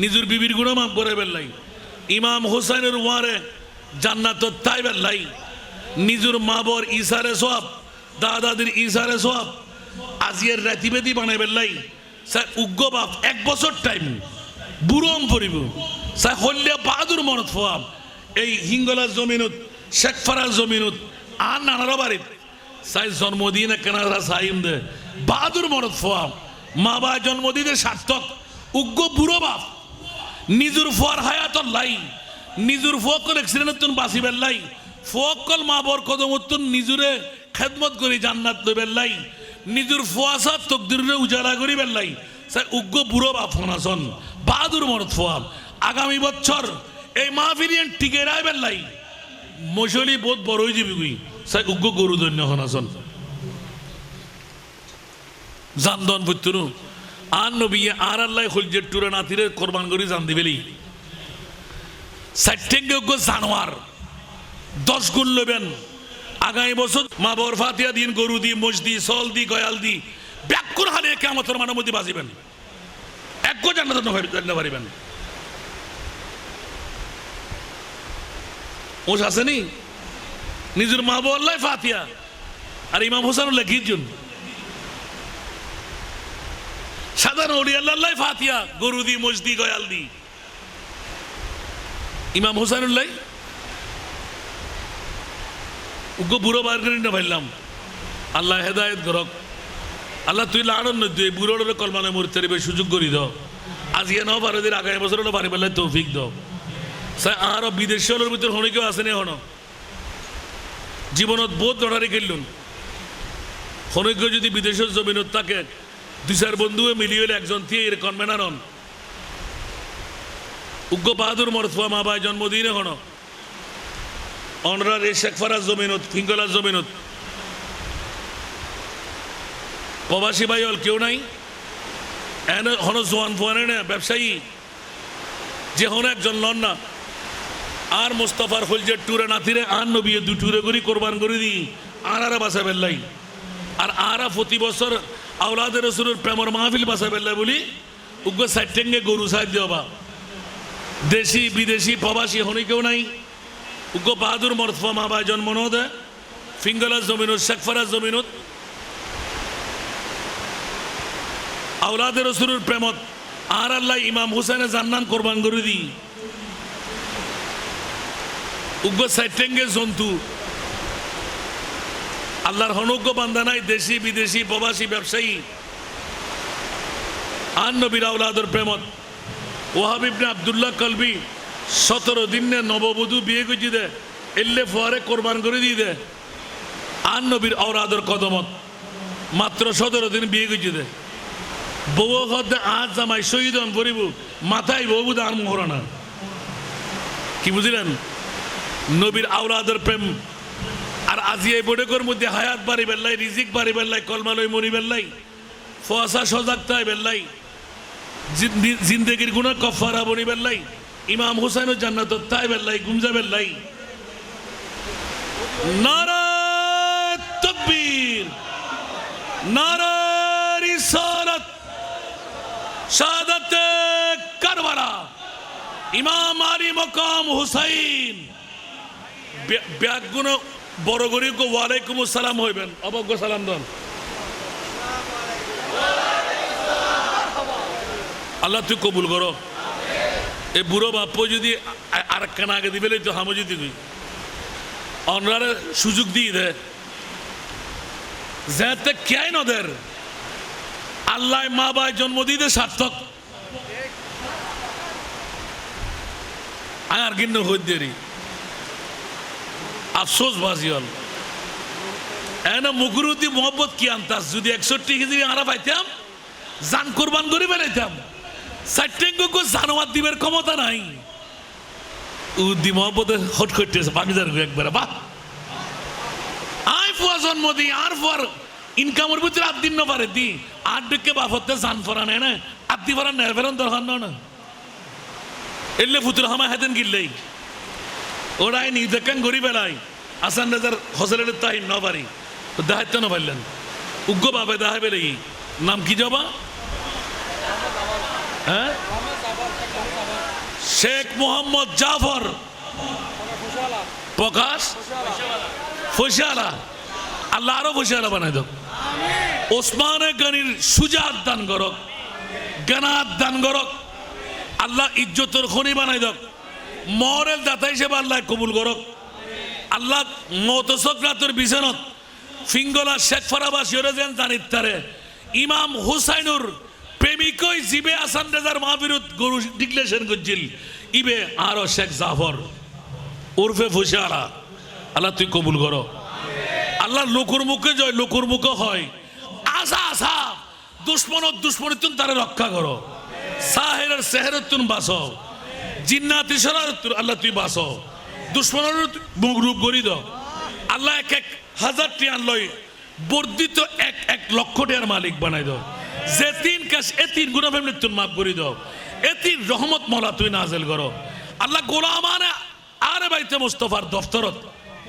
নিজের বিবির গুণা মাফ করে বেললাই ইমাম হোসাইনের ওয়ারে জান্নাত তাই বেললাই নিজের মা বর ইসারে সব দাদাদের ইসারে সব আজিয়ের রাতিবেদি বানাই বেললাই স্যার উগ্র বাপ 1 বছর টাইম বুড়ম পড়িব স্যার হল্লিয়া বাহাদুর মনত ফোয়াম এই হিঙ্গলার জমিনত শেখফারার জমিনত আর নানার বাড়িত সাই জন্মদিন কেনারা সাইম দে বাহাদুর মনত ফোয়াম মা বা জন্মদিনের সার্থক উগ্র বুড়ো বাপ নিজুর ফোয়ার হায়াতর লাই নিজুর ফোকল এক্সিডেন্ট বাঁচিবের লাই ফোকল মা বর কদমতুন নিজুরে খেদমত করি জান্নাত লইবের লাই নিজুর ফোয়াসা তকদিরে উজালা করিবের লাই সাই উগ্র বুড়ো বাপ ফোনাসন বাহাদুর মনত ফোয়াম আগামী বছর এই মাহফিলিয়ান টিকে রাইবের লাই মশলি বহুত বড়ই যাবি সাই উগ্র গরু দৈন্য হনাসন জানদন পুত্র আর নবী আর আল্লাহ হলজের টুরা নাতিরে কোরবান করি জান দিবেলি সাইটেঙ্গে উগ্র জানোয়ার 10 গুণ লবেন আগামী বছর মা বর ফাতিয়া দিন গরু দি মোষ দি সল দি গয়াল দি ব্যাকুর হালে কিয়ামতের মানের মধ্যে বাজিবেন এক গো জান্নাত না পারিবেন ওস আসেনি নিজের মা বল্লাই ফাতিয়া আর ইমাম হোসেন লেখিজন সাধারণ আল্লাহ ফাতিয়া গরু দি মসদি গয়াল দি ইমাম হোসেনুল্লাহ উগ্র বুড়ো বার করি না ভাইলাম আল্লাহ হেদায়ত করক আল্লাহ তুই লাড়ন নয় তুই বুড়োর কলমানে মরতে সুযোগ করি দাও আজকে নাও পারে দিন আগামী বছর হলো পারি পেলে তৌফিক দাও স্যার আরও বিদেশি হলোর ভিতরে হনিকেও আসেনি হন জীবনত বহুত লড়ারি খেললুন হনিক যদি বিদেশের জমিনত থাকে দুই চার বন্ধুয়ে মিলিয়ে হলে একজন দিয়ে এরকম মেনা নন উগ্র বাহাদুর মরফুয়া মা ভাই জন্মদিনে হন অনরার এই শেখ ফরাজ জমিনত ফিঙ্গলার জমিনত প্রবাসী ভাই হল কেউ নাই এনে হন জোয়ান ফোয়ানে না ব্যবসায়ী যে হন একজন লন না আর মোস্তফার হলজের টুরে নাতিরে আর নবিয়ে দু টুরে করি কোরবান করে দিই আর বাসা বেল্লাই আর আরা প্রতি বছর আওলাদের রসুলের প্রেমর মাহফিল বাসা বেল্লাই বলি উগ্র সাইটেঙ্গে গরু সাইড দেওয়া দেশি বিদেশি প্রবাসী হনি কেউ নাই উগ্র বাহাদুর মরফা মা ভাই জন্ম নদে ফিঙ্গলার জমিনত শেখ ফরাজ জমিনত আওলাদের রসুলের প্রেমত আর আল্লাহ ইমাম হুসেনের জান্নান কোরবান করে দিই উগ্র সাইটেঙ্গে জন্তু আল্লাহর হনজ্ঞ বান্দা নাই দেশি বিদেশি প্রবাসী ব্যবসায়ী আর নবীর আওলাদের প্রেমত ওয়াহাব ইবনে আব্দুল্লাহ কলবি 17 দিনে নববধূ বিয়ে করছি দে এল্লে ফোয়ারে কোরবান করে দিয়ে দে আর নবীর আওলাদের কদমত মাত্র 17 দিন বিয়ে করছি দে বউ হতে আজ জামাই শহীদ হন পরিব মাথায় বউ আর মোহরানা কি বুঝলেন নবীর আওলাদের প্রেম আর আজি এই বড়কর মধ্যে হায়াত বাড়ি বেল্লাই রিজিক বাড়ি বেল্লাই কলমালয় মরি বেল্লাই ফসা সজাগ তাই বেল্লাই জিন্দেগির গুণা কফারা বনি বেল্লাই ইমাম হুসাইনের জান্নাত তাই বেল্লাই গুমজা বেল্লাই নারায়ে তাকবীর নারায়ে রিসালাত শাহাদাতে কারবালা ইমাম আলী মকাম হুসাইন ব্যাগুণ বড় গরিব ওয়ালাইকুম আসসালাম হইবেন অবজ্ঞ সালাম দন আল্লাহ তুই কবুল করো এই বুড়ো বাপ্প যদি আর একখানা আগে দিবে তো হামো যদি তুই অনরারে সুযোগ দিয়ে দে যাতে কে নদের আল্লাহ মা ভাই জন্ম দিতে সার্থক আর কিন্তু হইদেরি আফসোস বাজি হল এনে মুখরুদ্দি মোহাম্মদ কি আনতাস যদি 61 কেজি আরা পাইতাম জান কোরবান করে বেলাইতাম সাইটেঙ্গো জানোয়ার দিবের ক্ষমতা নাই উদ্দি মোহাম্মদের হট করতেছে পাকিস্তান একবারে বাহ আই ফুয়া জন্ম দিই আর ফুয়ার ইনকামের ভিতরে 8 দিন না পারে দি 8 ডেকে বাফতে জান ফরা নেয় না 8 দি ফরা নেয় ফেরন দরকার না এলে ফুতুর হামা হেতেন গিল্লাই ওরাই নি দেখেন গরিব এলাই আসান রাজার হসলের তাই ন পারি দাহাইতে না পারলেন উগ্র বাবা দাহাই বেলে নাম কি যাবা হ্যাঁ শেখ মোহাম্মদ জাফর প্রকাশ ফসিয়ালা আল্লাহ আরো ফসিয়ালা বানাই দাও ওসমানে গনির সুজাত দান করক জ্ঞানাত দান করক আল্লাহ ইজ্জতের খনি বানাই দাও মরের দাতা হিসেবে আল্লাহ কবুল করক আল্লাহ মতসক্রাতের বিছানত ফিঙ্গলা শেখ ফরাবাসী যেন জানিত তারে ইমাম হুসাইনুর প্রেমিকই জিবে আসান রেজার মাহবিরুত গরু ডিক্লেশন করছিল ইবে আরো শেখ জাফর উর্ফে ফুসিয়ালা আল্লাহ তুই কবুল করো আল্লাহ লোকর মুখে জয় লোকর মুখে হয় আশা আশা দুশ্মনিতুন তারে রক্ষা করো সাহেরের সেহেরতুন বাসো জিন্নাতি সরারতুন আল্লাহ তুই বাসো দুশ্মনের মগরুব করি দাও আল্লাহ 1000 টিয়ান লই বর্ধিত 1 লক্ষ টিয়ার মালিক বানাই দাও যে 3 কাজ এ 3 গুনাহ মৃত্যুন মাফ করে দাও এ 3 রহমত মওলা তুই নাজিল করো আল্লাহ গোলামানে আরে বাইতে মুস্তাফার দফতরত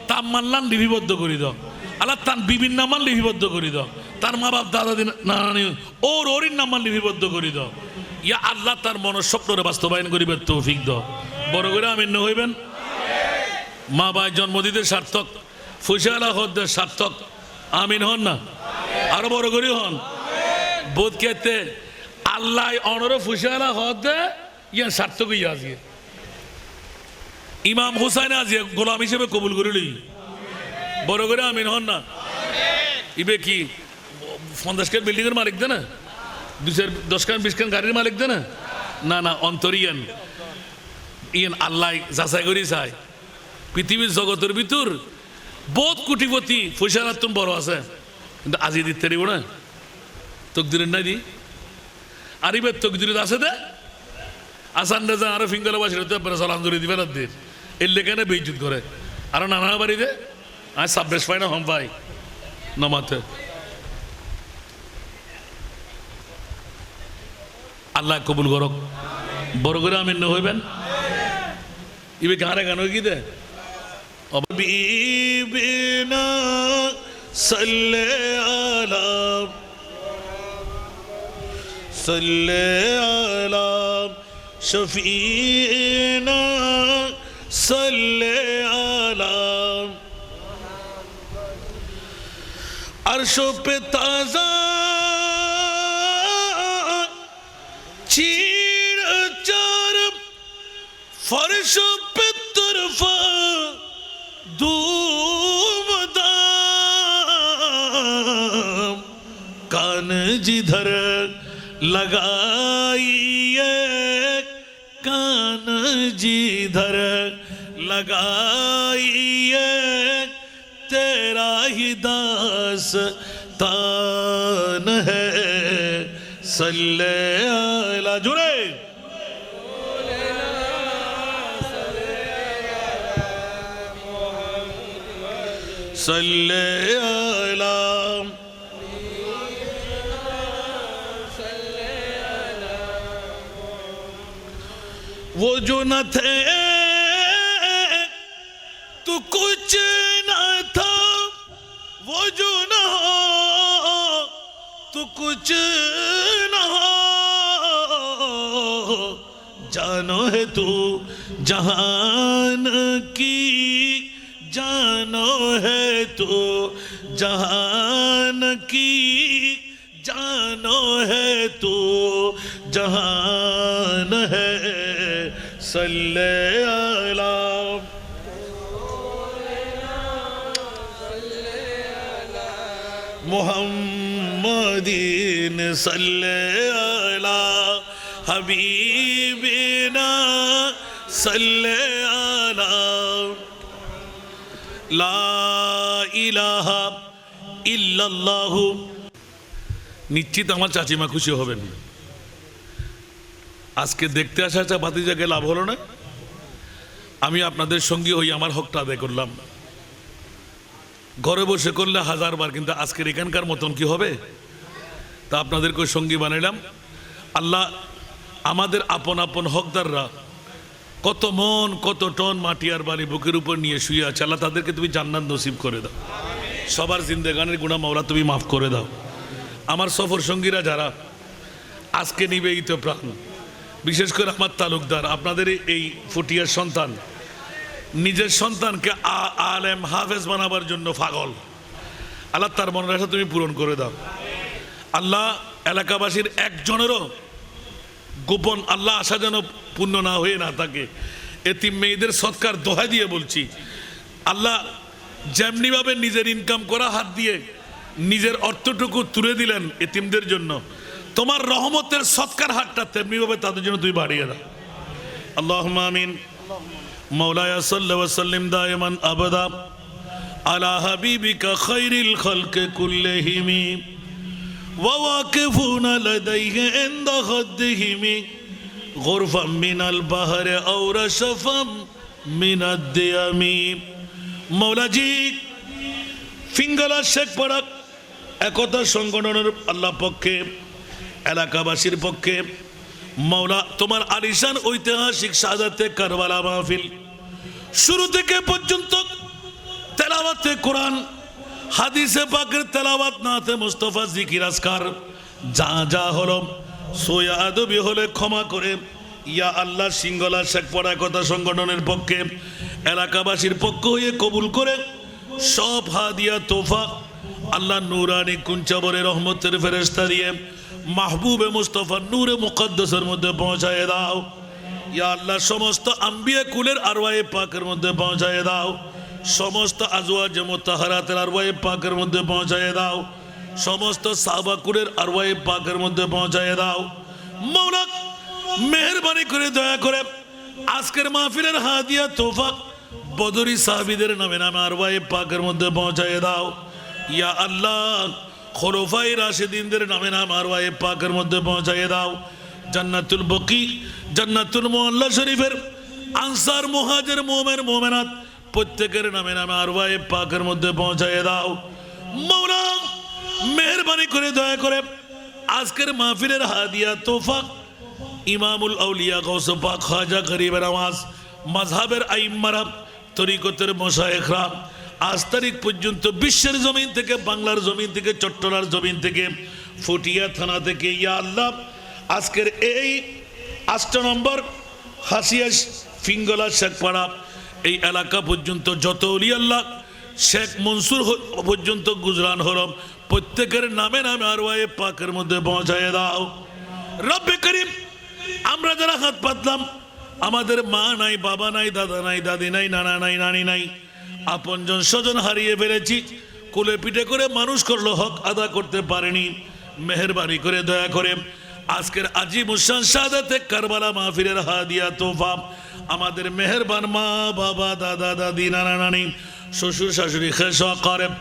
তাম্মাল্লান লিপিবদ্ধ করে দাও আল্লাহ তার বিভিন্ন নামান লিপিবদ্ধ করে দাও তার মা বাপ দাদা নানি ওরির নামান লিপিবদ্ধ করে দাও ইয়া আল্লাহ তার মনস্বপ্নরে বাস্তবায়ন করিবে তৌফিক দাও বড় করে আমিন হইবেন মা ভাই জন্ম দিতে সার্থক ফুসিয়ালা হদ্দে সার্থক আমিন হন না আরো বড় করে হন বোধ খেতে আল্লাহ অনর ফুসিয়ালা হদ্দে ইয়া সার্থক ইয়া আজকে ইমাম হুসাইন আজকে গোলাম হিসেবে কবুল করিলি বড় করে আমিন হন না ইবে কি 50 খান বিল্ডিং এর মালিক দে না 10 খান 20 খান গাড়ির মালিক দে না না না অন্তরিয়ান ইয়ান আল্লাহ যাচাই করি চাই পৃথিবীর জগতের ভিতর বহুত কোটিপতি পয়সার বড় আছে কিন্তু আজি দিতে দিব না তকদিরের নাই দি আর এবার তকদির আছে দে আসান রাজা আরো ফিঙ্গল বাসি সালাম ধরে দিবে না দের এর লেখানে বেইজুত করে আরো নানা বাড়িতে আজ সাব্রেশ পাই না হম পাই নমাতে আল্লাহ কবুল করক বড় করে আমিন হইবেন ইবে গানে গান কি দে বিনা সাল্লে আলা সাল্লে আলা শফিনা সাল্লে আলা আরশো পে তাজা चीर चार फर्श पे तरफा धूमधाम कान जिधर लगाइए कान जिधर लगाइए तेरा ही दास्तान है सल्ले अला जुड़े सल्ले अला वो जो न थे तो कुछ न था वो जो न हो तो कुछ जानो है तू जहान की जानो है तू जहान की जानो है तू जहान है सल्ले अला मुहम्मदीन सल्ले अला हबीबिना सल्ले अला ला इलाहा इल्लल्लाहु নিশ্চিত আমার চাচিমা খুশি হবেন আজকে দেখতে আসা ভাতিজাকে লাভ হলো না আমি আপনাদের সঙ্গে হই আমার হকটা আদায় করলাম ঘরে বসে করলে 1000 বার কিন্তু আজকের এখানকার মতন কি হবে তা আপনাদেরকে সঙ্গী বানাইলাম আল্লাহ আমাদের আপন আপন হকদাররা কত মন কত টন মাটি আর বালি বুকের উপর নিয়ে শুয়ে আছে আল্লাহ তাদেরকে তুমি জান্নাত নসিব করে দাও সবার জিন্দেগানের গুনাহ মাওলা তুমি মাফ করে দাও আমার সফর সঙ্গীরা যারা আজকে নিবেদিত প্রাণ বিশেষ করে আমার তালুকদার আপনাদের এই ফুটিয়ার সন্তান নিজের সন্তানকে আলেম হাফেজ বানাবার জন্য পাগল আল্লাহ তার মনের আশা তুমি পূরণ করে দাও আল্লাহ এলাকাবাসীর একজনেরও গোপন আল্লাহ আশা যেন পূর্ণ না হয়ে না থাকে এতিম মেয়েদের সৎকার দোহাই দিয়ে বলছি আল্লাহ যেমনিভাবে নিজের ইনকাম করা হাত দিয়ে নিজের অর্থটুকু তুলে দিলেন এতিমদের জন্য তোমার রহমতের সৎকার হাতটা তেমনিভাবে তাদের জন্য তুমি বাড়িয়ে দাও আল্লাহুম্মা আমিন মাওলায়া সাল্লি ওয়া সাল্লিম দাইমান আবাদা আলা হাবিবিকা খায়রিল খালকি কুল্লিহিম ওয়া ওয়াকিফুনা লাদাইহি ইনদা খাদ্দিহিম গুরফাম মিনাল বাহরি আও রাশফাম মিনাদ দিয়ামি মাওলাজি ফিঙ্গলা শেখপাড়া একতা সংগঠনের আল্লাহ পক্ষে এলাকাবাসীর পক্ষে মাওলা তোমার আলিশান ঐতিহাসিক শাহাদাতে কারবালা মাহফিল শুরু থেকে পর্যন্ত তেলাওয়াতে কোরআন হাদিসে পাকের তেলাওয়াত নাতে মুস্তাফা জিকির আজকার যা যা হলো সোয়া আদবি হলে ক্ষমা করে ইয়া আল্লাহ সিঙ্গলা শেখপাড়া একতা সংগঠনের পক্ষে এলাকাবাসীর পক্ষ হয়ে কবুল করে সব হাদিয়া তোফা আল্লাহ নুরানি কুঞ্চাবরে রহমতের ফেরেশতা দিয়ে মাহবুবে মুস্তাফা নূরে মুকদ্দাসের মধ্যে পৌঁছায় দাও ইয়া আল্লাহ সমস্ত আম্বিয়া কুলের আরওয়ায়ে পাকের মধ্যে পৌঁছায় দাও সমস্ত আজওয়াজ মুতাহহারাতের আরওয়ায়ে পাকের মধ্যে পৌঁছায় দাও, সমস্ত সাহাবাকুরের আরওয়ায়ে পাকের মধ্যে পৌঁছায় দাও। মাওলা মেহেরবানি করে দয়া করে আজকের মাহফিলের হাদিয়া তোফা বদরি সাহাবীদের নামে নামে আরওয়ায়ে পাকের মধ্যে পৌঁছায় দাও। ইয়া আল্লাহ খোলাফায়ে রাশিদিনদের নামে নামে আরওয়ায়ে পাকের মধ্যে পৌঁছায় দাও। জান্নাতুল বকি, জান্নাতুল মুআল্লা শরীফের আনসার মুহাজির মুমিন মুমিনাত প্রত্যেকের নামে নামে আরওয়ায়ে পাকের মধ্যে পৌঁছায় দাও। মাওলা মেহেরবানি করে দয়া করে আজকের মাহফিলের হাদিয়া তোফা ইমামুল আউলিয়া গৌস পাক খাজা গরিব নওয়াজ মাযহাবের আইম্মারা তরিকতের মশায়েখরা আজ তারিখ পর্যন্ত বিশ্বের জমিন থেকে, বাংলার জমিন থেকে, চট্টলার জমিন থেকে, ফুটিয়া থানা থেকে, ইয়া আল্লাহ আজকের এই 8 নম্বর হাসিয়া ফিঙ্গলা শেখপাড়া এই এলাকা পর্যন্ত যত ওলি আল্লাহ শেখ মনসুর পর্যন্ত গুজরান হরম প্রত্যেকের নামে নামে আরওয়ায়ে পাকের মধ্যে পৌঁছায় দাও। রব্বে করিম আমরা যারা হাত পাতলাম, আমাদের মা নাই, বাবা নাই, দাদা নাই, দাদি নাই, নানা নাই, নানি নাই, আপনজন স্বজন হারিয়ে ফেলেছি, কোলে পিঠে করে মানুষ করলো, হক আদা করতে পারেনি। মেহেরবানি করে দয়া করে আজকের আজিমুশান শাহাদাতে কারবালা মাহফিলের হাদিয়া তোফা আমাদের মেহেরবান মা, বাবা, দাদা, দাদি, নানা, নানি, শ্বশুর শাশুড়ি, খেশা কারেব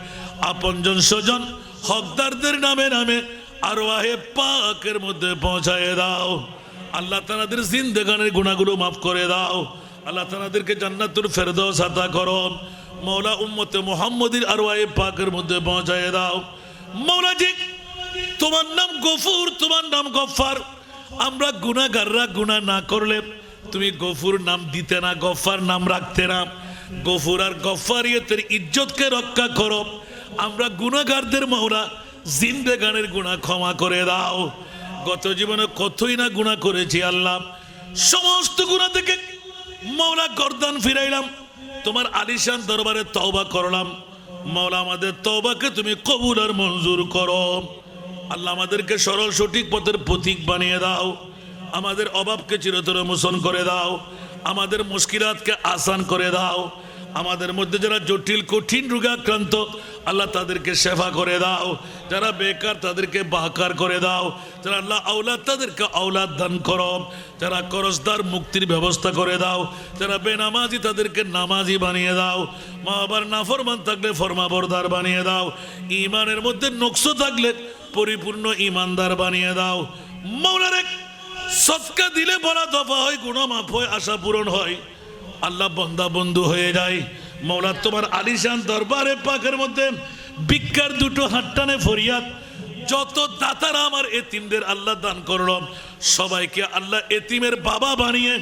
আপনজন স্বজন হকদারদের নামে নামে আরওয়াহে পাকের মধ্যে পৌঁছায় দাও। আল্লাহ তাআলাদের জিন্দেগানের গুনাহগুলো মাফ করে দাও। আল্লাহ তাআলাদেরকে জান্নাতুল ফেরদৌস আতা করো। মওলা উম্মতে মুহাম্মদীর আরওয়াহে পাকের মধ্যে পৌঁছায় দাও। মওলা জি তোমার নাম গফুর, তোমার নাম গফফার। আমরা গুনাহগাররা গুনাহ না করলে তুমি গফুর নাম দিতে না, গফফার নাম রাখতে না। গফুর আর গফফারিয়তের ইজ্জতকে রক্ষা করো। আমরা গুনাহগারদের মওলা জিন্দেগানের গুনাহ ক্ষমা করে দাও। গত জীবনে কতই না গুনাহ করেছি আল্লাহ, সমস্ত গুনাহ থেকে মওলা গর্দান ফিরাইলাম, তোমার আলিশান দরবারে তওবা করলাম। মওলা আমাদের তওবাকে তুমি কবুল আর মঞ্জুর করো। আল্লাহ আমাদেরকে সরল সঠিক পথের পথিক বানিয়ে দাও। আমাদের অভাবকে চিরতরে মোচন করে দাও। আমাদের মুশকিলাতকে আসান করে দাও। আমাদের মধ্যে যারা জটিল কঠিন রোগে আক্রান্ত আল্লাহ তাদেরকে শেফা করে দাও। যারা বেকার তাদেরকে বাকার করে দাও। যারা আল্লাহ আওলাদ তাদেরকে আওলাদ দান করো। যারা করজদার মুক্তির ব্যবস্থা করে দাও। যারা বেনামাজি তাদেরকে নামাজি বানিয়ে দাও। মা বাবার নাফরমান থাকলে ফরমাবরদার বানিয়ে দাও। ঈমানের মধ্যে নকশ থাকলে পরিপূর্ণ ঈমানদার বানিয়ে দাও। মাওলারে সদকা দিলে বলা দফা হয়, গুনাহ মাফ হয়, আশা পূরণ হয়, আল্লাহ বান্দা বন্ধু হয়ে যায়। মওলা তোমার আলিশান দরবারে পাকের মধ্যে ভিক্ষার দুটো হাতটানে ফরিয়াদ, যত দাতারা আমার এতিমদের আল্লাহ দান করলো সবাইকে আল্লাহ এতিমের বাবা বানিয়ে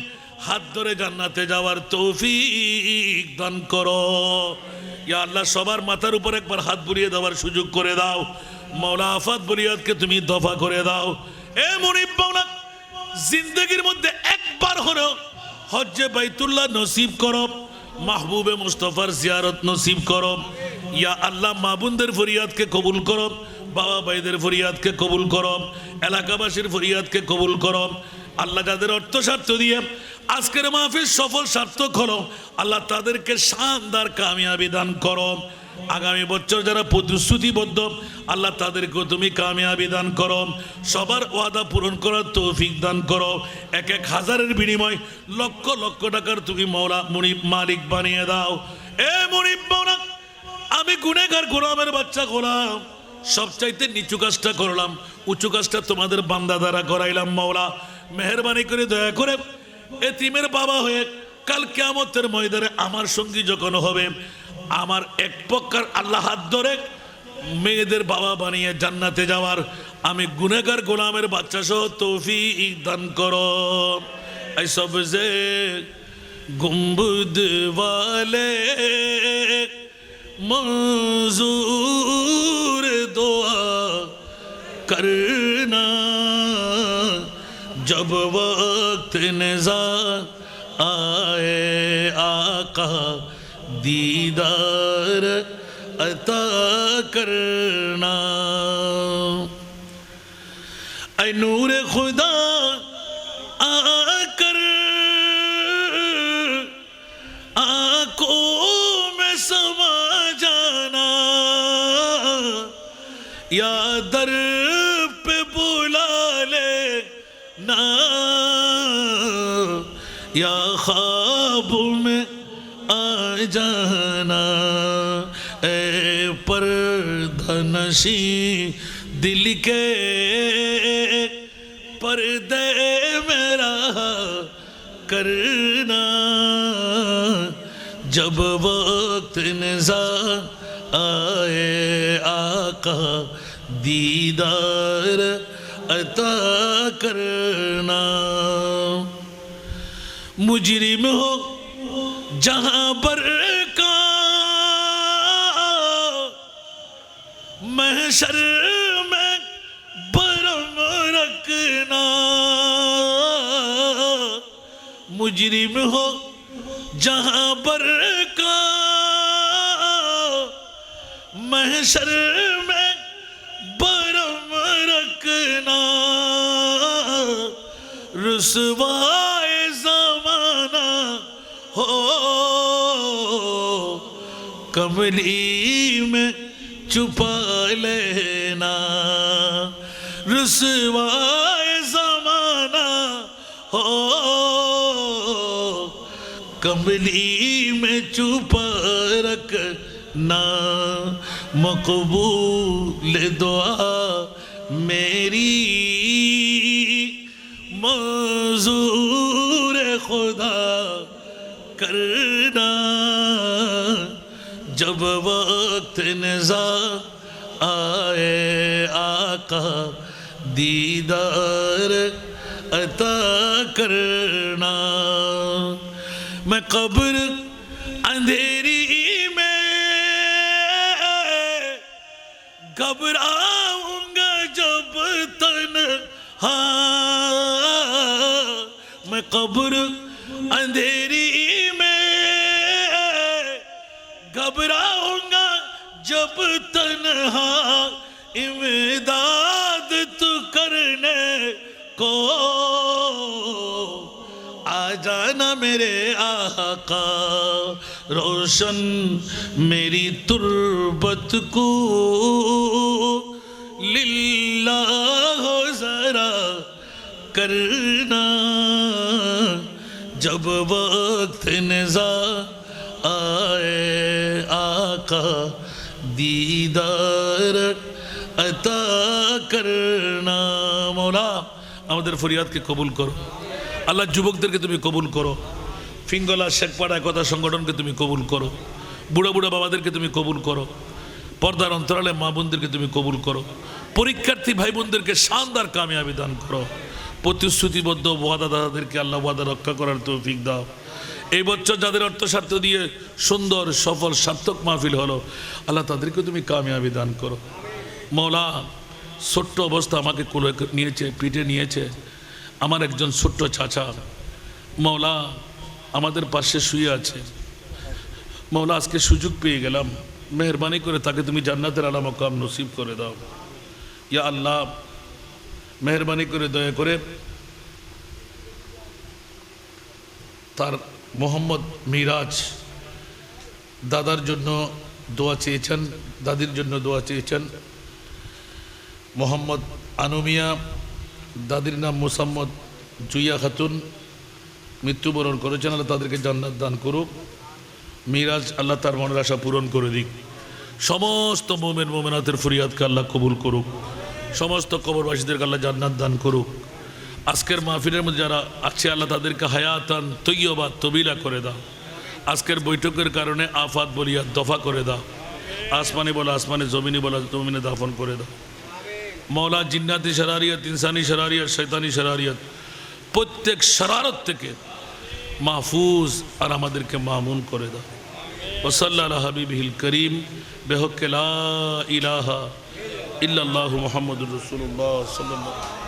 হাত ধরে জান্নাতে যাওয়ার তৌফিক দান করো। ইয়া আল্লাহ সবার মাথার উপর একবার হাত বুলিয়ে দেওয়ার সুযোগ করে দাও। মওলা আফাত বলিয়াদকে তুমি দফা করে দাও। এ মুনিব মাওলা জিন্দেগির মধ্যে একবার হলো হজ্জে বাইতুল্লাহ নসিব করো, মাহবুবে মুস্তাফার জিয়ারত নসিব করো। ইয়া আল্লাহ মা বোনদের ফরিয়াদকে কবুল করো, বাবা ভাইদের ফরিয়াদকে কবুল করো, এলাকাবাসীর ফরিয়াদকে কবুল করো। আল্লাহ যাদের অর্থ স্বার্থ দিয়ে আজকের মাহফিল সফল সার্থক হলো আল্লাহ তাদেরকে শানদার কামিয়াবি দান করো। আগামী বছর যারা প্রতিশ্রুতিবদ্ধ আল্লাহ তাদেরকেও তুমি কামিয়াবি দান করো। সবার ওয়াদা পূরণ করার তৌফিক দান করো। 1,000-এর বিনিময় লক্ষ লক্ষ টাকার তুমি মওলা মুনিব মালিক বানিয়ে দাও। এ মুনিব মাওলা আমি গুনেহগার গোলামের বাচ্চা গোলাম, সবচাইতে নিচু কাজটা করলাম, উঁচু কাজটা তোমাদের বান্দা দ্বারা করাইলাম। মওলা মেহেরবানি করে দয়া করে এতিমের বাবা হয়ে কাল কিয়ামতের ময়দানে আমার সঙ্গী যখন হবে আমার এক পক্ষার আল্লাহ হাত ধরে মেয়েদের বাবা বানিয়ে জান্নাতে যাওয়ার আমি গুনেহগার গোলামের বাচ্চা সহ তৌফিক দান করো। এই সবজে গুম্বুদ ওয়ালে मंजूर दुआ करना जब वक्त नज़ा आए आका दीदार अता करना। ऐ नूर खुदा आकर आंखों में या दर पे बुला ले ना, या ख्वाब में आ जाना, ए पर्दनशी दिल के पर्दे मेरा करना, जब वक्त निज़ा आए आका दीदार अता करना। मुजरिम हो जहां पर का महशर में बरम रखना, मुजरिम हो जहां पर का महशर में बरम रखना, रुसवाए ज़माना हो कमली में छुपा लेना, रुसवाए ज़माना हो कमली में छुपा रखना, मकबूल दुआ मेरी मंजूर खुदा करना, जब वक्त निज़ा आए आका दीदार अता करना। मैं कब्र अंधेरी में घबराऊंगा जब तन्हा, मैं कब्र अंधेरी में घबराऊंगा जब तन्हा, इमदाद तू करने को आ जाना मेरे आका, रोशन मेरी तुर्बत को लिल्लाह जरा करना, जब वक्त निज़ा आए आका दीदार अता करना। मौला আমাদের ফরিয়াদকে কবুল করো আল্লাহ, যুবকদেরকে তুমি কবুল করো, ফিঙ্গলা শেখপাড়া একতা সংগঠনকে তুমি কবুল করো, বুড়া বুড়া বাবাদেরকে তুমি কবুল করো, পর্দার অন্তরালে মা বোনদেরকে তুমি কবুল করো, পরীক্ষার্থী ভাই বোনদেরকে শানদার কামিয়াবি দান করো, প্রতিশ্রুতিবদ্ধ ওয়াদাদারদেরকে আল্লাহ ওয়াদা রক্ষা করার তৌফিক দাও। এই বছর যাদের অর্থস্বার্থ দিয়ে সুন্দর সফল সার্থক মাহফিল হলো আল্লাহ তাদেরকে তুমি কামিয়াবি দান করো। মৌলা ছোট্ট অবস্থা আমাকে কোলে নিয়েছে, পিঠে নিয়েছে আমার একজন ছোট্ট চাচা, মৌলা আমাদের পাশে শুয়ে আছে, মৌলা আজকে সুযোগ পেয়ে গেলাম, মেহরবানি করে তাকে তুমি জান্নাতের আলা মাকাম নসিব করে দাও। ইয়া আল্লাহ মেহরবানি করে দয়া করে তার মোহাম্মদ মিরাজ দাদার জন্য দোয়া চেয়েছেন, দাদির জন্য দোয়া চেয়েছেন, মোহাম্মদ আনুমিয়া দাদির নাম মোসাম্মদ জুইয়া খাতুন মৃত্যুবরণ করেছেন, আল্লাহ তাদেরকে জান্নাত দান করুক, মিরাজ আল্লাহ তার মনের আশা পূরণ করে দিক, সমস্ত মোমেন মোমেনাতের ফরিয়াদকে আল্লাহ কবুল করুক, সমস্ত কবরবাসীদেরকে আল্লাহ জান্নাত দান করুক। আজকের মাহফিলের মধ্যে যারা আছে আল্লাহ তাদেরকে হায়াতান তৈয়বা তবিলা করে দাও, আজকের বৈঠকের কারণে আফাত বলিয়া দফা করে দাও, আসমানি বলা আসমানে, জমিনি বলা জমিনে দাফন করে দাও। মৌলা জিন্নাতি শরারিয়ত, ইনসানি শরারিয়ত, শয়তানি শরারিয়ত প্রত্যেক শরারত থেকে মাহফুজ আর আমাদেরকে মামুন করে দাও। ওয়াসাল্লাল্লাহু আলা হাবিবিহিল করিম বিহক লা ইলাহা ইল্লাল্লাহু মুহাম্মাদুর রাসূলুল্লাহ সাল্লাল্লাহু